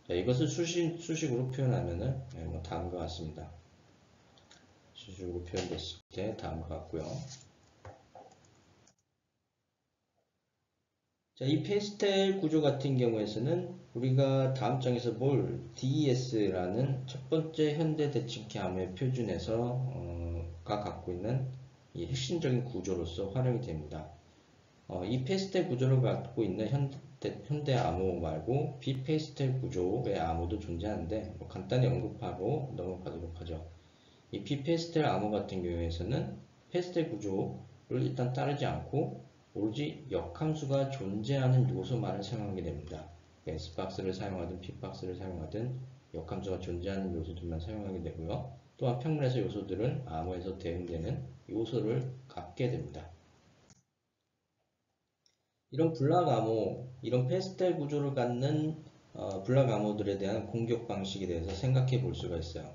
S1: 자, 이것을 수식으로 표현하면은 다음과 같습니다. 수식으로 표현됐을 때 다음과 같고요. 자, 이 페스텔 구조 같은 경우에서는 우리가 다음 장에서 볼 DES라는 첫 번째 현대 대칭키 암호의 표준에서 가 갖고 있는 이 핵심적인 구조로서 활용이 됩니다. 이 페스텔 구조를 갖고 있는 현대 암호 말고 비페스텔 구조의 암호도 존재하는데 간단히 언급하고 넘어가도록 하죠. 이 비페스텔 암호 같은 경우에서는 페스텔 구조를 일단 따르지 않고 오로지 역함수가 존재하는 요소만을 사용하게 됩니다. S박스를 사용하든 P박스를 사용하든 역함수가 존재하는 요소들만 사용하게 되고요. 또한 평문에서 요소들은 암호에서 대응되는 요소를 갖게 됩니다. 이런 블락 암호, 이런 페스텔 구조를 갖는 블락 암호들에 대한 공격 방식에 대해서 생각해 볼 수가 있어요.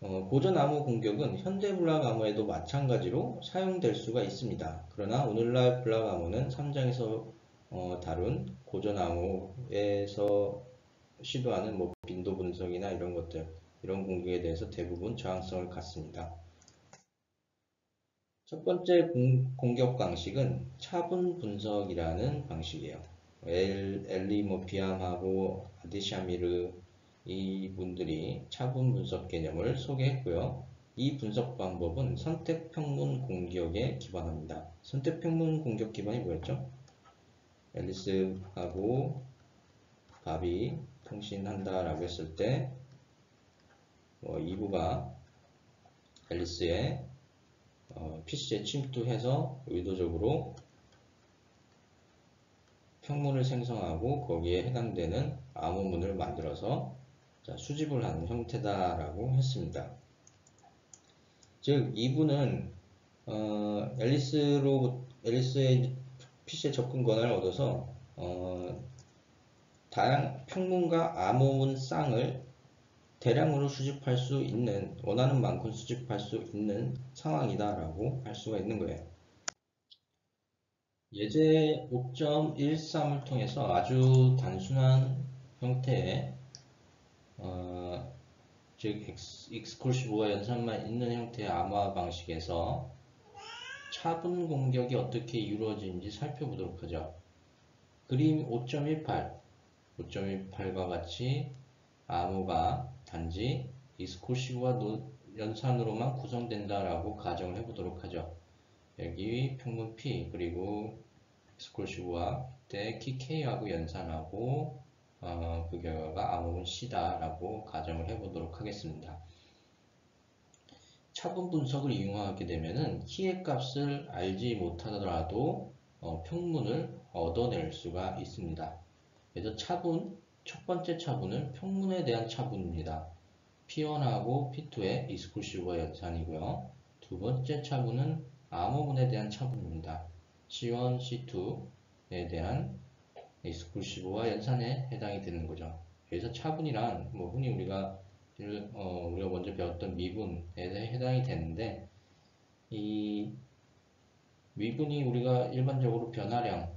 S1: 고전 암호 공격은 현대 블락 암호에도 마찬가지로 사용될 수가 있습니다. 그러나 오늘날 블락 암호는 3장에서 다룬 고전 암호에서 시도하는 빈도 분석이나 이런 것들, 이런 공격에 대해서 대부분 저항성을 갖습니다. 첫 번째 공격 방식은 차분 분석이라는 방식이에요. 엘리 비암하고 아디샤미르 이분들이 차분 분석 개념을 소개했고요. 이 분석 방법은 선택평문 공격에 기반합니다. 선택평문 공격 기반이 뭐였죠? 앨리스하고 밥이 통신한다라고 했을 때 이브가 앨리스의 PC에 침투해서 의도적으로 평문을 생성하고 거기에 해당되는 암호문을 만들어서 수집을 하는 형태다라고 했습니다. 즉, 이분은 앨리스의 PC에 접근 권한을 얻어서 다양한 평문과 암호문 쌍을 대량으로 수집할 수 있는, 원하는 만큼 수집할 수 있는 상황이다라고 할 수가 있는 거예요. 예제 5.13을 통해서 아주 단순한 형태의 즉 익스클루시브와 연산만 있는 형태의 암호화 방식에서 차분 공격이 어떻게 이루어지는지 살펴보도록 하죠. 그림 5.18과 같이 암호가 단지 익스클루시브와 연산으로만 구성된다라고 가정을 해보도록 하죠. 여기 평문 P 그리고 익스클루시브와 때 키 K하고 연산하고 그 결과가 암호문 C다라고 가정을 해보도록 하겠습니다. 차분 분석을 이용하게 되면은 키의 값을 알지 못하더라도 평문을 얻어낼 수가 있습니다. 그래서 첫 번째 차분은 평문에 대한 차분입니다. P1하고 P2의 익스클루시브와 연산이고요. 두 번째 차분은 암호문에 대한 차분입니다. C1, C2에 대한 익스클루시브와 연산에 해당이 되는 거죠. 그래서 차분이란 흔히 우리가 먼저 배웠던 미분에 해당이 되는데, 이 미분이 우리가 일반적으로 변화량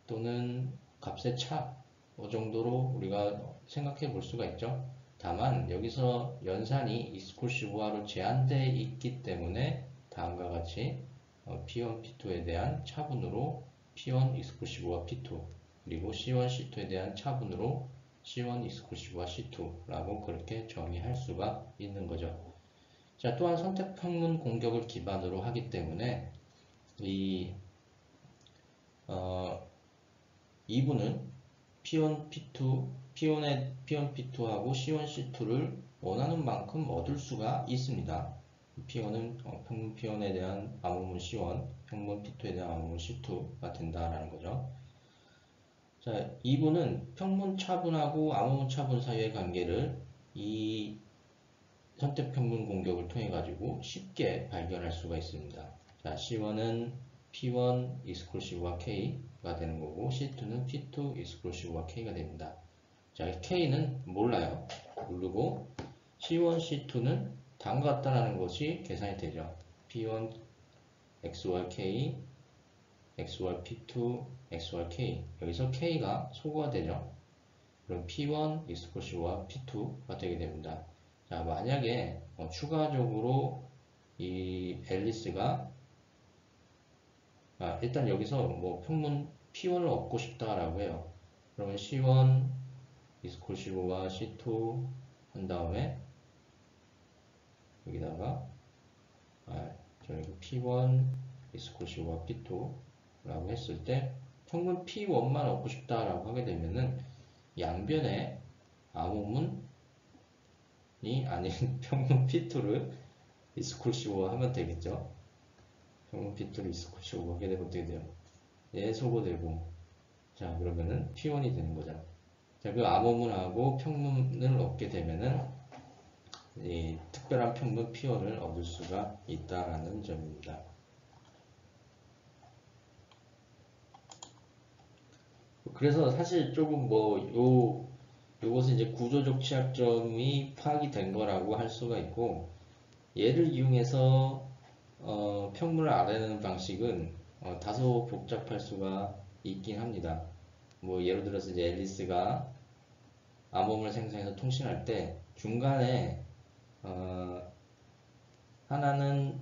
S1: 또는 값의 차 정도로 우리가 생각해 볼 수가 있죠. 다만 여기서 연산이 익스클루시브화로 제한되어 있기 때문에 다음과 같이 P1, P2에 대한 차분으로 P1 익스클루시브화 P2 그리고 C1, C2에 대한 차분으로 C1 익스클루시브화 C2라고 그렇게 정의할 수가 있는 거죠. 자, 또한 선택평문 공격을 기반으로 하기 때문에 이분은 P1, P2, P1, P2하고 C1, C2를 원하는 만큼 얻을 수가 있습니다. P1은 평문 P1에 대한 암호문 C1, 평문 P2에 대한 암호문 C2가 된다라는 거죠. 자, 이분은 평문 차분하고 암호문 차분 사이의 관계를 이 선택평문 공격을 통해 가지고 쉽게 발견할 수가 있습니다. 자, C1은 P1 익스클루시브와 K가 되는 거고 C2는 P2 익스클루시브와 K가 됩니다. 자, K는 몰라요. 모르고 C1, C2는 다음과 같다라는 것이 계산이 되죠. P1 XY K, XY P2, XY K. 여기서 K가 소거가 되죠. 그럼 P1 익스클루시브와 P2가 되게 됩니다. 자, 만약에 추가적으로 이 앨리스가 일단 여기서 뭐 평문 P1을 얻고 싶다라고 해요. 그러면 C1 이스콜 C5와 C2 한 다음에 여기다가 저희 P1 이스콜 C5와 P2 라고 했을 때 평문 P1만 얻고 싶다라고 하게 되면은 양변에 암호문이 아닌 평문 P2를 이스콜 C5 하면 되겠죠. 평문 P2를 이스콜 C5 하게 되면 어떻게 돼요? 얘 소거되고, 자, 그러면은 P1이 되는 거잖아. 자, 그 암호문하고 평문을 얻게 되면은 이 특별한 평문 P1을 얻을 수가 있다라는 점입니다. 그래서 사실 조금 요것은 이제 구조적 취약점이 파악이 된 거라고 할 수가 있고, 얘를 이용해서 평문을 알아내는 방식은 다소 복잡할 수가 있긴 합니다. 뭐 예를 들어서 이제 앨리스가 암호문을 생성해서 통신할 때 중간에 하나는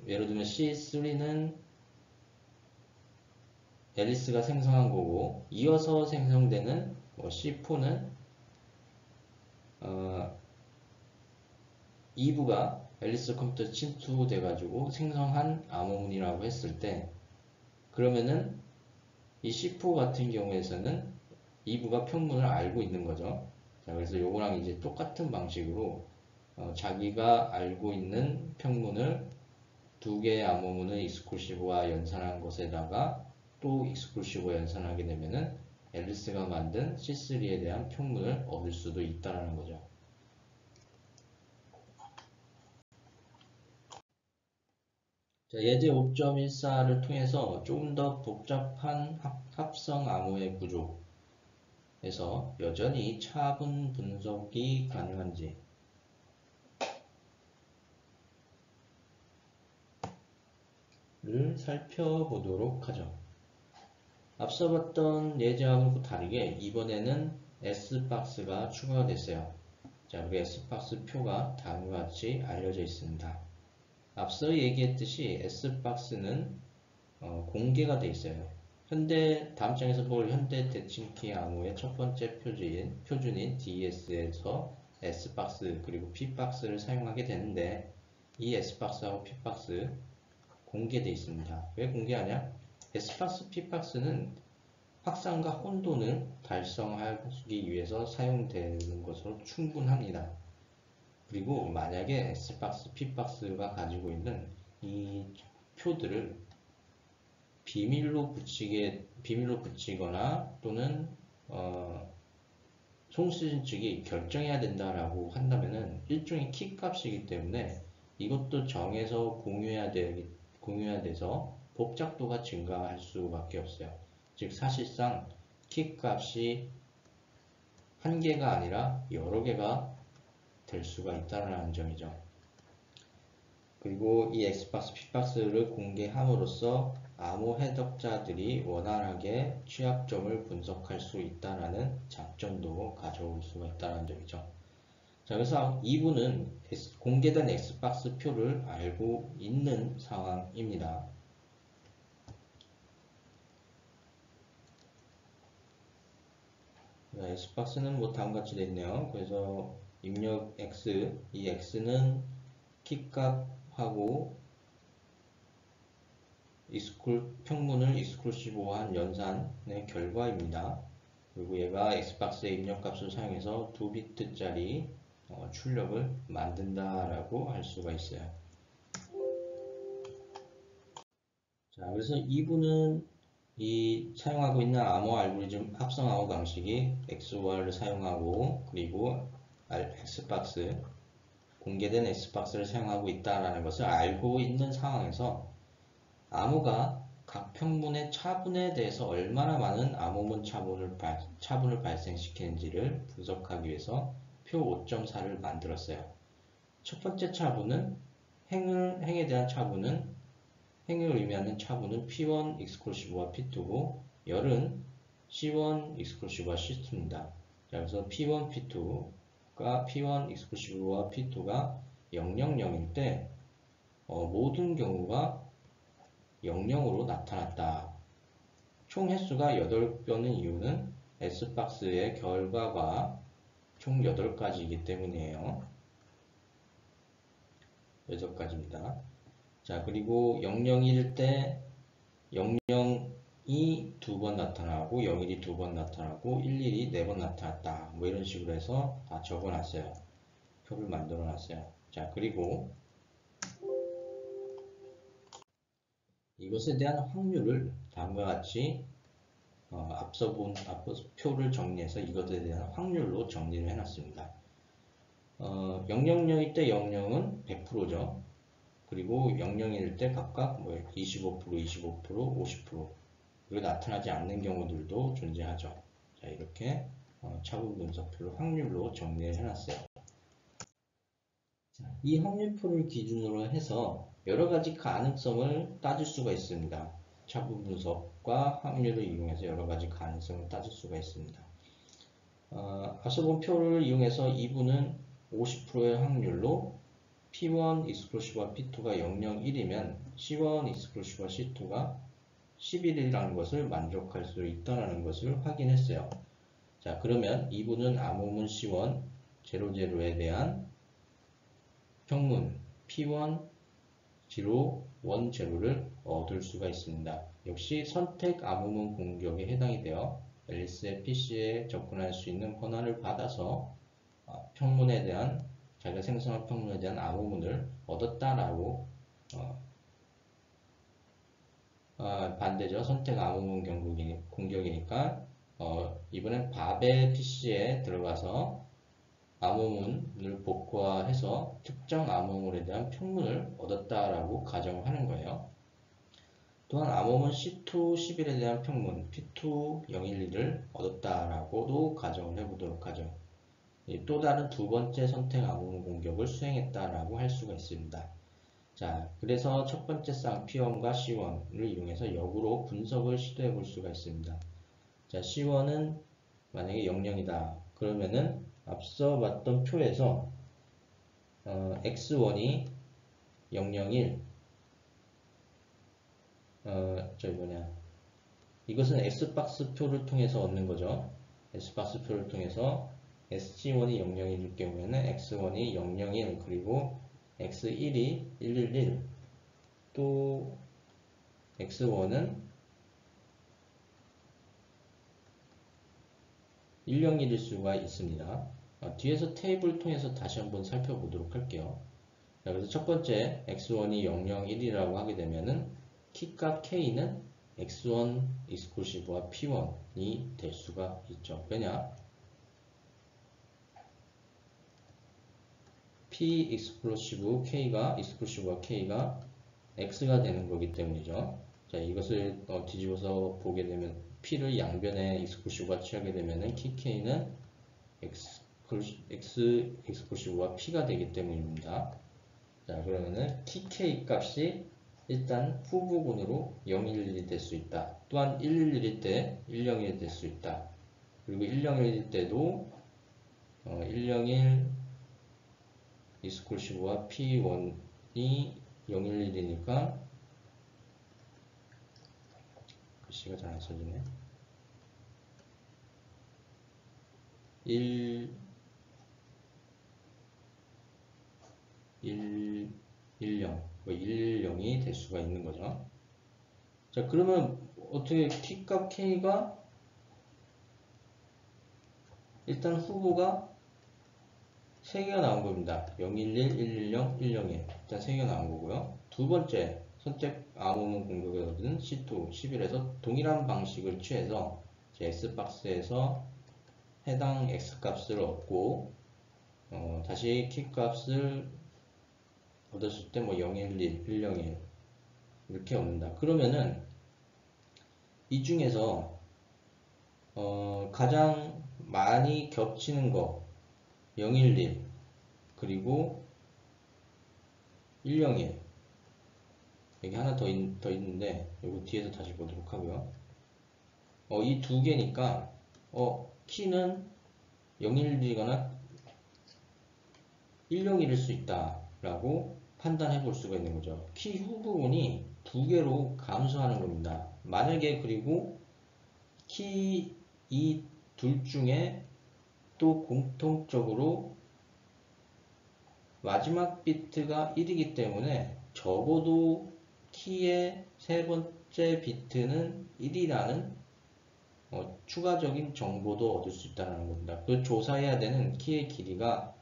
S1: 예를 들면 C3는 앨리스가 생성한 거고 이어서 생성되는 뭐 C4는 2부가 앨리스 컴퓨터에 침투돼 가지고 생성한 암호문이라고 했을 때 그러면은 이 C4 같은 경우에서는 2부가 평문을 알고 있는 거죠. 자, 그래서 요거랑 이제 똑같은 방식으로 자기가 알고 있는 평문을 두 개의 암호문을 익스클루시브와 연산한 것에다가 또 익스클루시브와 연산하게 되면은 앨리스가 만든 C3에 대한 평문을 얻을 수도 있다는 거죠. 자, 예제 5.14를 통해서 조금 더 복잡한 합성 암호의 구조에서 여전히 차분 분석이 가능한지 를 살펴보도록 하죠. 앞서 봤던 예제하고 다르게 이번에는 S박스가 추가가 됐어요. 자, 우리 S박스 표가 다음과 같이 알려져 있습니다. 앞서 얘기했듯이 S박스는 공개가 되어 있어요. 다음 장에서 볼 현대 대칭키 암호의 첫 번째 표준인 DS에서 S박스 그리고 P박스를 사용하게 되는데 이 S박스하고 P박스 공개되어 있습니다. 왜 공개하냐? S박스, P박스는 확산과 혼돈을 달성하기 위해서 사용되는 것으로 충분합니다. 그리고 만약에 S박스, P박스가 가지고 있는 이 표들을 비밀로 붙이거나 또는 송수진 측이 결정해야 된다라고 한다면은 일종의 키 값이기 때문에 이것도 정해서 공유해야 돼서 복잡도가 증가할 수밖에 없어요. 즉 사실상 키 값이 한 개가 아니라 여러 개가 될 수가 있다는 점이죠. 그리고 이 X박스, P박스를 공개함으로써 암호 해독자들이 원활하게 취약점을 분석할 수 있다는 장점도 가져올 수가 있다는 점이죠. 자, 그래서 2부는 공개된 X박스 표를 알고 있는 상황입니다. X박스는 뭐 다음과 같이 되어 있네요. 그래서 입력 X, 이 X는 키값하고 평문을 익스클루시브한 연산의 결과입니다. 그리고 얘가 X박스의 입력값을 사용해서 2비트짜리 출력을 만든다라고 할 수가 있어요. 자, 그래서 2부는 이 사용하고 있는 암호 알고리즘 합성 암호 방식이 XOR을 사용하고 그리고 X박스 공개된 X박스를 사용하고 있다는 것을 알고 있는 상황에서 암호가 각 평문의 차분에 대해서 얼마나 많은 암호문 차분을 발생시키는지를 분석하기 위해서 표 5.4를 만들었어요. 첫 번째 차분은 행에 대한 차분은 행을 의미하는 차분은 P1 익스클루시브와 P2고 열은 C1 익스클루시브와 C2입니다. 자, 그래서 P1, P2 P1 익스클루시브와 P2가 000일 때 모든 경우가 00으로 나타났다. 총 횟수가 8변인 이유는 S박스의 결과가 총 8가지이기 때문이에요. 8가지입니다. 자, 그리고 001일 때 00이 2번 나타나고 01이 2번 나타나고 11이 4번 나타났다. 뭐 이런 식으로 해서 다 적어놨어요. 표를 만들어 놨어요. 자, 그리고 이것에 대한 확률을 다음과 같이 앞서 표를 정리해서 이것에 대한 확률로 정리를 해놨습니다. 000일 때 00은 100%죠. 그리고 00일 때 각각 25%, 25%, 50% 그리고 나타나지 않는 경우들도 존재하죠. 자, 이렇게 차분 분석표를 확률로 정리를 해놨어요. 자, 이 확률표를 기준으로 해서 여러 가지 가능성을 따질 수가 있습니다. 차분 분석과 확률을 이용해서 여러 가지 가능성을 따질 수가 있습니다. 앞서 본 표를 이용해서 2분은 50%의 확률로 P1 익스클루시브와 P2가 001이면 C1 익스클루시브와 C2가 11이라는 것을 만족할 수 있다는 것을 확인했어요. 자, 그러면 2분은 암호문 C1 00에 대한 평문 P1 0 1 0를 얻을 수가 있습니다. 역시 선택 암호문 공격에 해당이 되어 앨리스의 PC에 접근할 수 있는 권한을 받아서 평문에 대한 자기가 생성한 평문에 대한 암호문을 얻었다라고 반대죠. 선택 암호문 공격이니까 이번엔 밥의 PC에 들어가서 암호문을 복구해서 특정 암호문에 대한 평문을 얻었다라고 가정을 하는 거예요. 또한 암호문 C2 11에 대한 평문 P2 011을 얻었다라고도 가정을 해보도록 하죠. 또 다른 두 번째 선택 암호문 공격을 수행했다라고 할 수가 있습니다. 자, 그래서 첫 번째 쌍 P1과 C1을 이용해서 역으로 분석을 시도해 볼 수가 있습니다. 자, C1은 만약에 00이다. 그러면은 앞서 봤던 표에서 X1이 001 이것은 X박스 표를 통해서 얻는 거죠. X박스 표를 통해서 SG1이 001일 경우에는 X1이 001 그리고 X1이 111 또 X1은 101일 수가 있습니다. 뒤에서 테이블을 통해서 다시 한번 살펴보도록 할게요. 자, 그래서 첫 번째 X1이 001이라고 하게 되면은 키값 K는 X1 익스클루시브와 P1이 될 수가 있죠. 왜냐? P 익스클루시브와 K가 X가 되는 거기 때문이죠. 자, 이것을 뒤집어서 보게 되면 P를 양변에 익스클루시브와 취하게 되면은 키 K는 X 익스클루시브와 P가 되기 때문입니다. 자, 그러면은 키 K 값이 일단 후부분으로 011이 될 수 있다. 또한 111일 때 101이 될 수 있다. 그리고 101일 때도 101 익스클루시브와 P1이 011이니까 글씨가 잘 안 써지네. 110 110이 될 수가 있는 거죠. 자, 그러면 어떻게 키값 K가 일단 후보가 3개가 나온 겁니다. 011, 110, 101 일단 3개가 나온 거고요. 두 번째 선택 암호문 공격에 얻은 C2, 11에서 동일한 방식을 취해서 X박스에서 해당 X값을 얻고 다시 키값을 얻었을 때 011, 101 이렇게 얻는다. 그러면은 이 중에서 가장 많이 겹치는 거 011 그리고 101 여기 하나 더 있는데 이거 뒤에서 다시 보도록 하고요. 이 두 개니까 키는 011이거나 101일 수 있다라고 판단해 볼 수가 있는 거죠. 키 후부분이 두 개로 감소하는 겁니다. 만약에 그리고 키 이 둘 중에 또 공통적으로 마지막 비트가 1이기 때문에 적어도 키의 세 번째 비트는 1이라는 추가적인 정보도 얻을 수 있다는 겁니다. 그 조사해야 되는 키의 길이가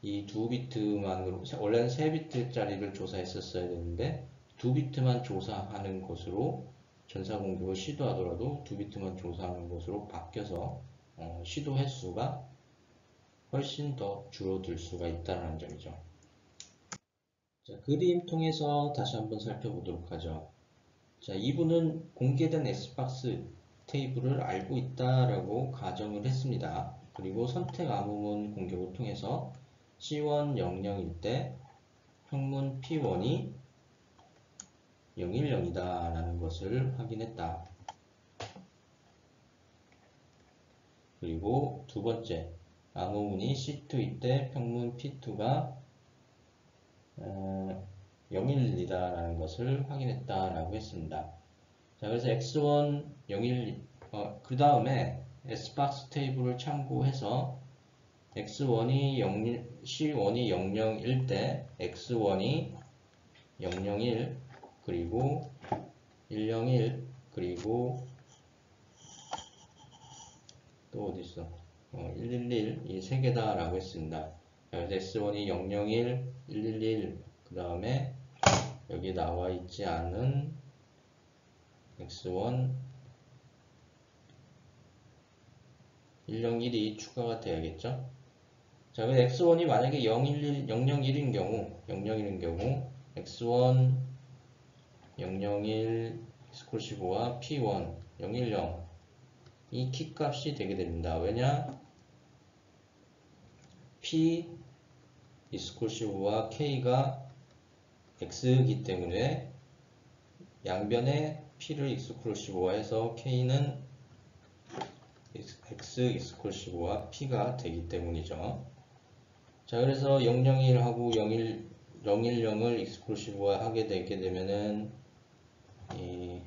S1: 이 두 비트만으로, 원래는 세 비트짜리를 조사했었어야 되는데 두 비트만 조사하는 것으로 전사 공격을 시도하더라도 두 비트만 조사하는 것으로 바뀌어서 시도 횟수가 훨씬 더 줄어들 수가 있다는 점이죠. 자, 그림 통해서 다시 한번 살펴보도록 하죠. 자, 이분은 공개된 X박스 테이블을 알고 있다라고 가정을 했습니다. 그리고 선택 암호문 공격을 통해서 C1 00일 때 형문 P1이 010이다 라는 것을 확인했다. 그리고 두 번째, 암호문이 C2일 때 평문 P2가 011이다 라는 것을 확인했다 라고 했습니다. 자, 그래서 X1 011, 그 다음에 S박스 테이블을 참고해서 X1이 0, C1이 001 때 X1이 001 그리고 101 그리고 또 어디 있어? 111 이 세 개다 라고 했습니다. 그래서 S1이 001, 111 그 다음에 여기 나와 있지 않은 X1 101이 추가가 돼야겠죠? 자, 그래서 X1이 만약에 001인 경우 X1 001 익스클루시브와 P1 010 이 키 값이 되게 됩니다. 왜냐? P 익스클루시브와 K가 X이기 때문에 양변에 P를 익스클루시브화 해서 K는 X 익스클루시브와 P가 되기 때문이죠. 자, 그래서 001하고 010을 익스클루시브화 하게 되게 되면은 이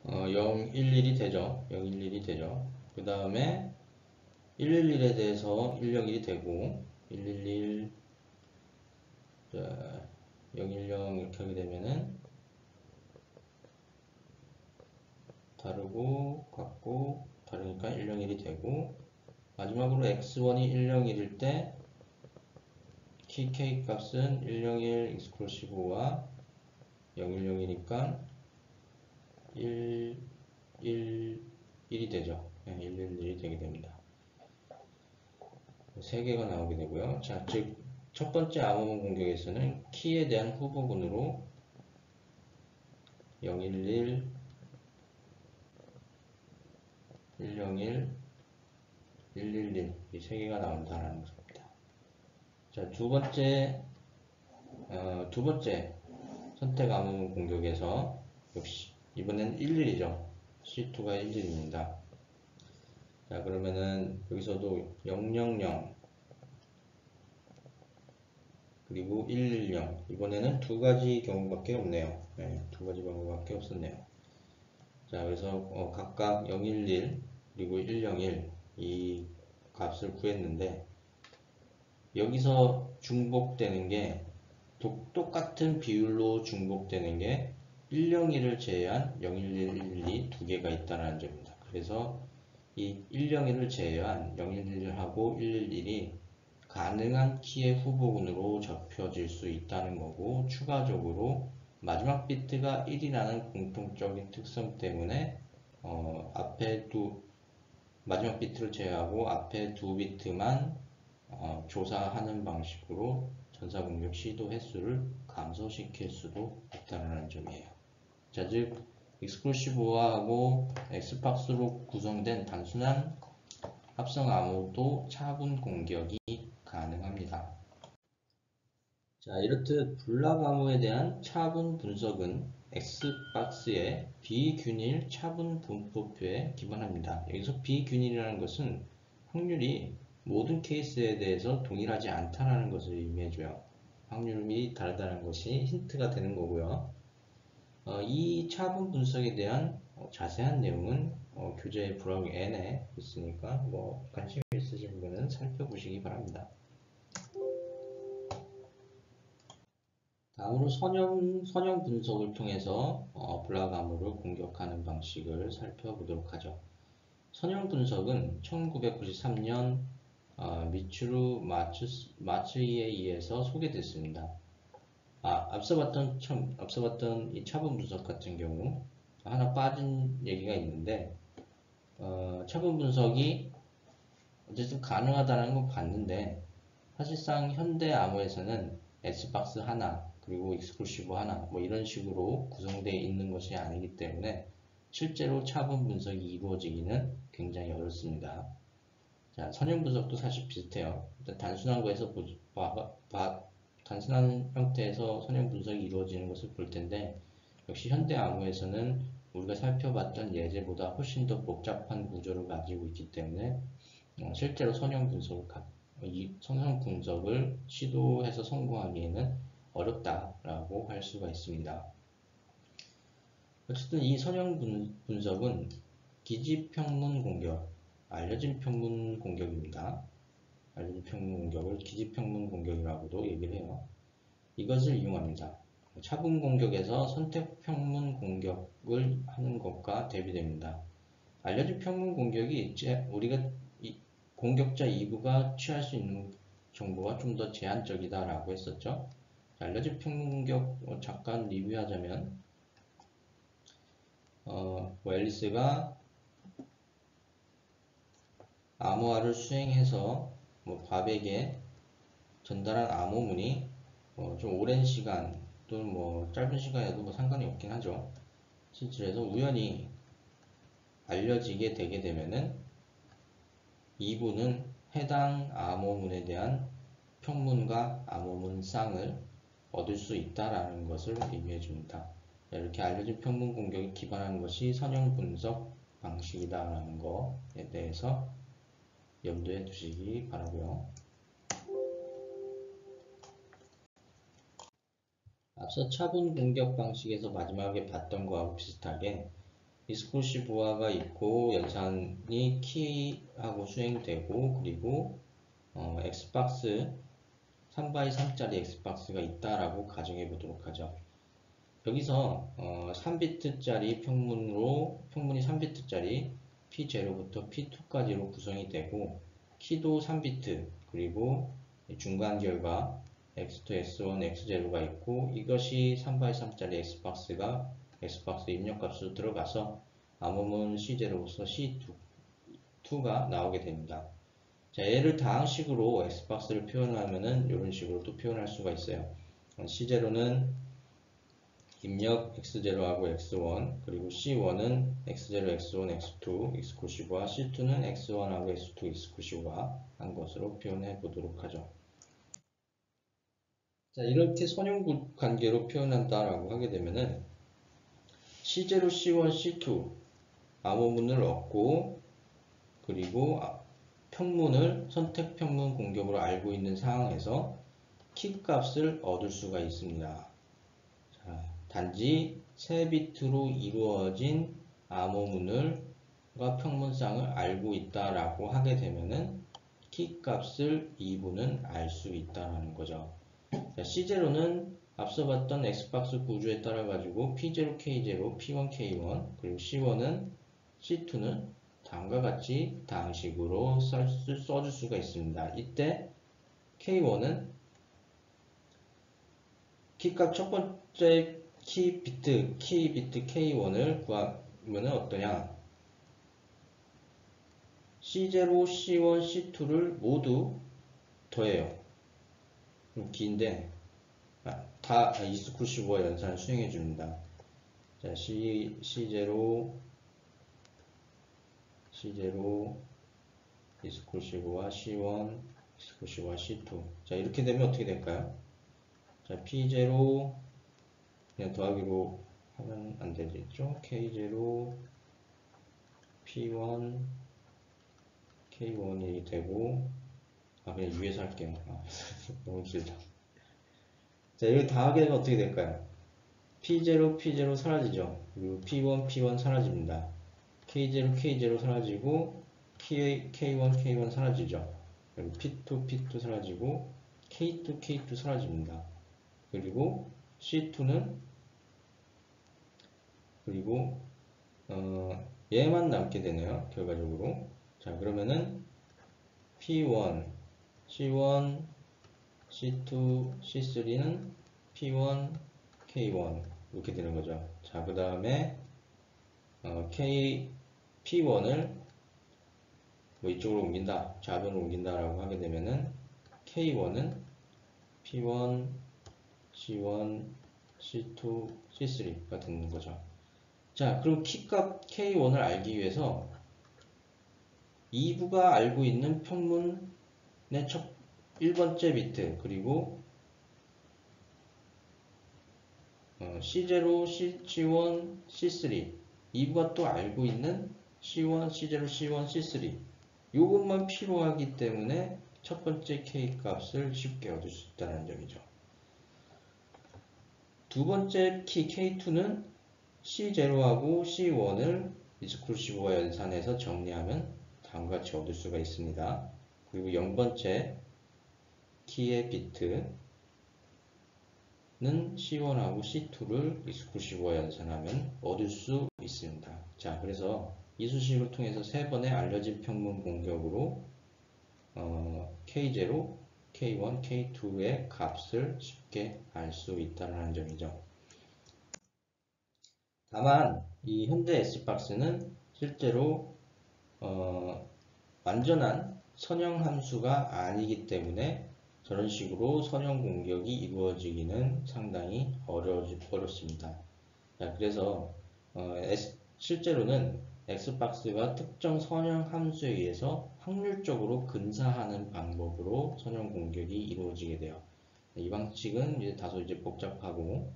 S1: 어, 011이 되죠. 011이 되죠. 그 다음에 111에 대해서 101이 되고 111 자, 010 이렇게 하게 되면은 다르고 같고 다르니까 101이 되고 마지막으로 X1이 101일 때 키 K 값은 101 익스클루시브와 010이니까 1, 1이 되죠. 111이 되게 됩니다. 3개가 나오게 되고요. 자, 즉, 첫 번째 암호문 공격에서는 키에 대한 후보군으로 011, 101, 111 이 3개가 나온다는 것입니다. 자, 두 번째 선택 암호문 공격에서 역시 이번엔 11이죠. C2가 11입니다. 자, 그러면은 여기서도 000 그리고 110 이번에는 두 가지 경우밖에 없네요. 네, 두 가지 방법밖에 없었네요. 자, 그래서 각각 011 그리고 101 이 값을 구했는데, 여기서 중복되는 게 똑같은 비율로 중복되는 게 101을 제외한 0112 두 개가 있다는 점입니다. 그래서 이 101을 제외한 0111하고 111이 가능한 키의 후보군으로 접혀질 수 있다는 거고, 추가적으로 마지막 비트가 1이라는 공통적인 특성 때문에 앞에 마지막 비트를 제외하고 앞에 두 비트만 조사하는 방식으로 전사 공격 시도 횟수를 감소시킬 수도 있다는 점이에요. 자, 즉 익스클루시브하고 엑스박스로 구성된 단순한 합성 암호도 차분 공격이 가능합니다. 자, 이렇듯 블락 암호에 대한 차분 분석은 엑스박스의 비균일 차분 분포표에 기반합니다. 여기서 비균일이라는 것은 확률이 모든 케이스에 대해서 동일하지 않다는 것을 의미해줘요. 확률이 다르다는 것이 힌트가 되는 거고요. 이 차분 분석에 대한 자세한 내용은 교재 브라우저 N에 있으니까 관심 있으신 분은 살펴보시기 바랍니다. 다음으로 선형 분석을 통해서 블락 암호를 공격하는 방식을 살펴보도록 하죠. 선형 분석은 1993년 미츠루 마츠이에 의해서 소개됐습니다. 앞서 봤던 이 차분 분석 같은 경우 하나 빠진 얘기가 있는데, 차분 분석이 어쨌든 가능하다는 걸 봤는데, 사실상 현대 암호에서는 S박스 하나 그리고 익스클루시브 하나 이런 식으로 구성되어 있는 것이 아니기 때문에 실제로 차분 분석이 이루어지기는 굉장히 어렵습니다. 자, 선형 분석도 사실 비슷해요. 일단 단순한 거에서 단순한 형태에서 선형 분석이 이루어지는 것을 볼 텐데, 역시 현대 암호에서는 우리가 살펴봤던 예제보다 훨씬 더 복잡한 구조를 가지고 있기 때문에 실제로 선형 분석을 시도해서 성공하기에는 어렵다라고 할 수가 있습니다. 어쨌든 이 선형 분석은 기지평문 공격, 알려진 평문 공격입니다. 알려진 평문 공격을 기지평문 공격이라고도 얘기를 해요. 이것을 이용합니다. 차분 공격에서 선택 평문 공격을 하는 것과 대비됩니다. 알려진 평문 공격이 우리가 공격자 2부가 취할 수 있는 정보가 좀 더 제한적이다라고 했었죠. 알려진 평문 공격 잠깐 리뷰하자면, 앨리스가 암호화를 수행해서 밥에게 전달한 암호문이 좀 오랜 시간 또는 짧은 시간에도 상관이 없긴 하죠. 실제로 우연히 알려지게 되게 되면은 이분은 해당 암호문에 대한 평문과 암호문 쌍을 얻을 수 있다라는 것을 의미해 줍니다. 이렇게 알려진 평문 공격에 기반한 것이 선형 분석 방식이다라는 것에 대해서 염두에 두시기 바라고요. 앞서 차분 공격 방식에서 마지막에 봤던 거하고 비슷하게 익스클루시브화가 있고 연산이 키하고 수행되고, 그리고 X박스 3x3짜리 X박스가 있다라고 가정해 보도록 하죠. 여기서 3비트짜리 평문이 3비트짜리 P0부터 P2까지로 구성이 되고, 키도 3비트, 그리고 중간 결과 X2, X1, X0가 있고, 이것이 3x3짜리 X박스가 X박스 입력값으로 들어가서 암호문 C0로서 C2가 나오게 됩니다. 자, 얘를 다항식으로 X박스를 표현하면은 이런 식으로 또 표현할 수가 있어요. C0는 입력 X0하고 X1, 그리고 C1은 X0, X1, X2, 익스클루시브와 C2는 X1하고 X2, 익스클루시브와 한 것으로 표현해 보도록 하죠. 자, 이렇게 선형 관계로 표현한다라고 하게 되면은 C0, C1, C2 암호문을 얻고, 그리고 평문을 선택 평문 공격으로 알고 있는 상황에서 키 값을 얻을 수가 있습니다. 자, 단지 3비트로 이루어진 암호문을 평문상을 알고 있다라고 하게 되면은 키 값을 2부는 알 수 있다라는 거죠. 자, C0는 앞서 봤던 X박스 구조에 따라 가지고 P0, K0, P1, K1 그리고 C1은 C2는 다음과 같이 다항식으로 써줄 수가 있습니다. 이때 K1은 키값 첫 번째 키 비트 K1을 구하면 어떠냐? C0, C1, C2를 모두 더해요. 좀 긴데 다 이스쿠시브와 연산을 수행해 줍니다. 자, C0 이스쿠시브와 C1 이스쿠시브와 C2. 자, 이렇게 되면 어떻게 될까요? 자, P0 그냥 더하기로 하면 안 되겠죠? K0 P1 K1이 되고 그냥 위에서 할게요. 너무 길다. 자, 이거 더하게 되면 어떻게 될까요? P0 P0 사라지죠. 그리고 P1 P1 사라집니다. K0 K0 사라지고 K1 K1 사라지죠. 그리고 P2 P2 사라지고 K2 K2 사라집니다. 그리고 C2는 그리고 얘만 남게 되네요. 결과적으로. 자, 그러면은 P1 C1 C2 C3는 P1 K1 이렇게 되는 거죠. 자, 그 다음에 P1을 뭐 이쪽으로 옮긴다, 좌변으로 옮긴다라고 하게 되면은 K1은 P1 C1 C2 C3가 되는 거죠. 자, 그럼 키값 K1을 알기 위해서 2부가 알고 있는 평문의 첫 1번째 비트 그리고 C0, C1, C3 2부가 또 알고 있는 C1, C0, C1, C3 요것만 필요하기 때문에 첫 번째 K 값을 쉽게 얻을 수 있다는 점이죠. 두 번째 키 K2는 C0하고 C1을 이스쿠시브와 연산해서 정리하면 다음과 같이 얻을 수가 있습니다. 그리고 0번째 키의 비트는 C1하고 C2를 이스쿠시브와 연산하면 얻을 수 있습니다. 자, 그래서 이 수식을 통해서 세 번의 알려진 평문 공격으로 K0, K1, K2의 값을 쉽게 알 수 있다는 점이죠. 다만 이 현대 S박스는 실제로 완전한 선형 함수가 아니기 때문에 저런 식으로 선형 공격이 이루어지기는 상당히 어렵습니다. 자, 그래서 실제로는 X박스가 특정 선형 함수에 의해서 확률적으로 근사하는 방법으로 선형 공격이 이루어지게 돼요. 이 방식은 이제 다소 복잡하고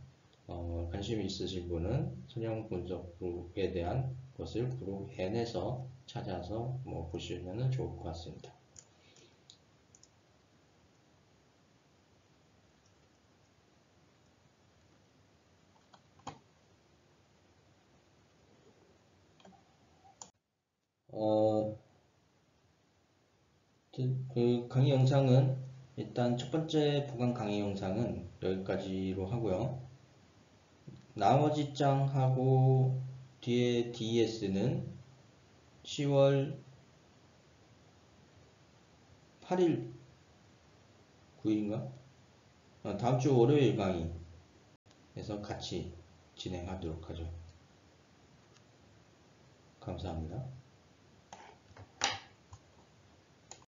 S1: 관심이 있으신 분은 선형 분석에 대한 것을 그룹 N에서 찾아서 보시면 좋을 것 같습니다. 그 강의 영상은 일단 첫 번째 보강 강의 영상은 여기까지로 하고요. 나머지 장하고 뒤에 DS는 10월 8일 9일인가? 다음 주 월요일 강의에서 같이 진행하도록 하죠. 감사합니다.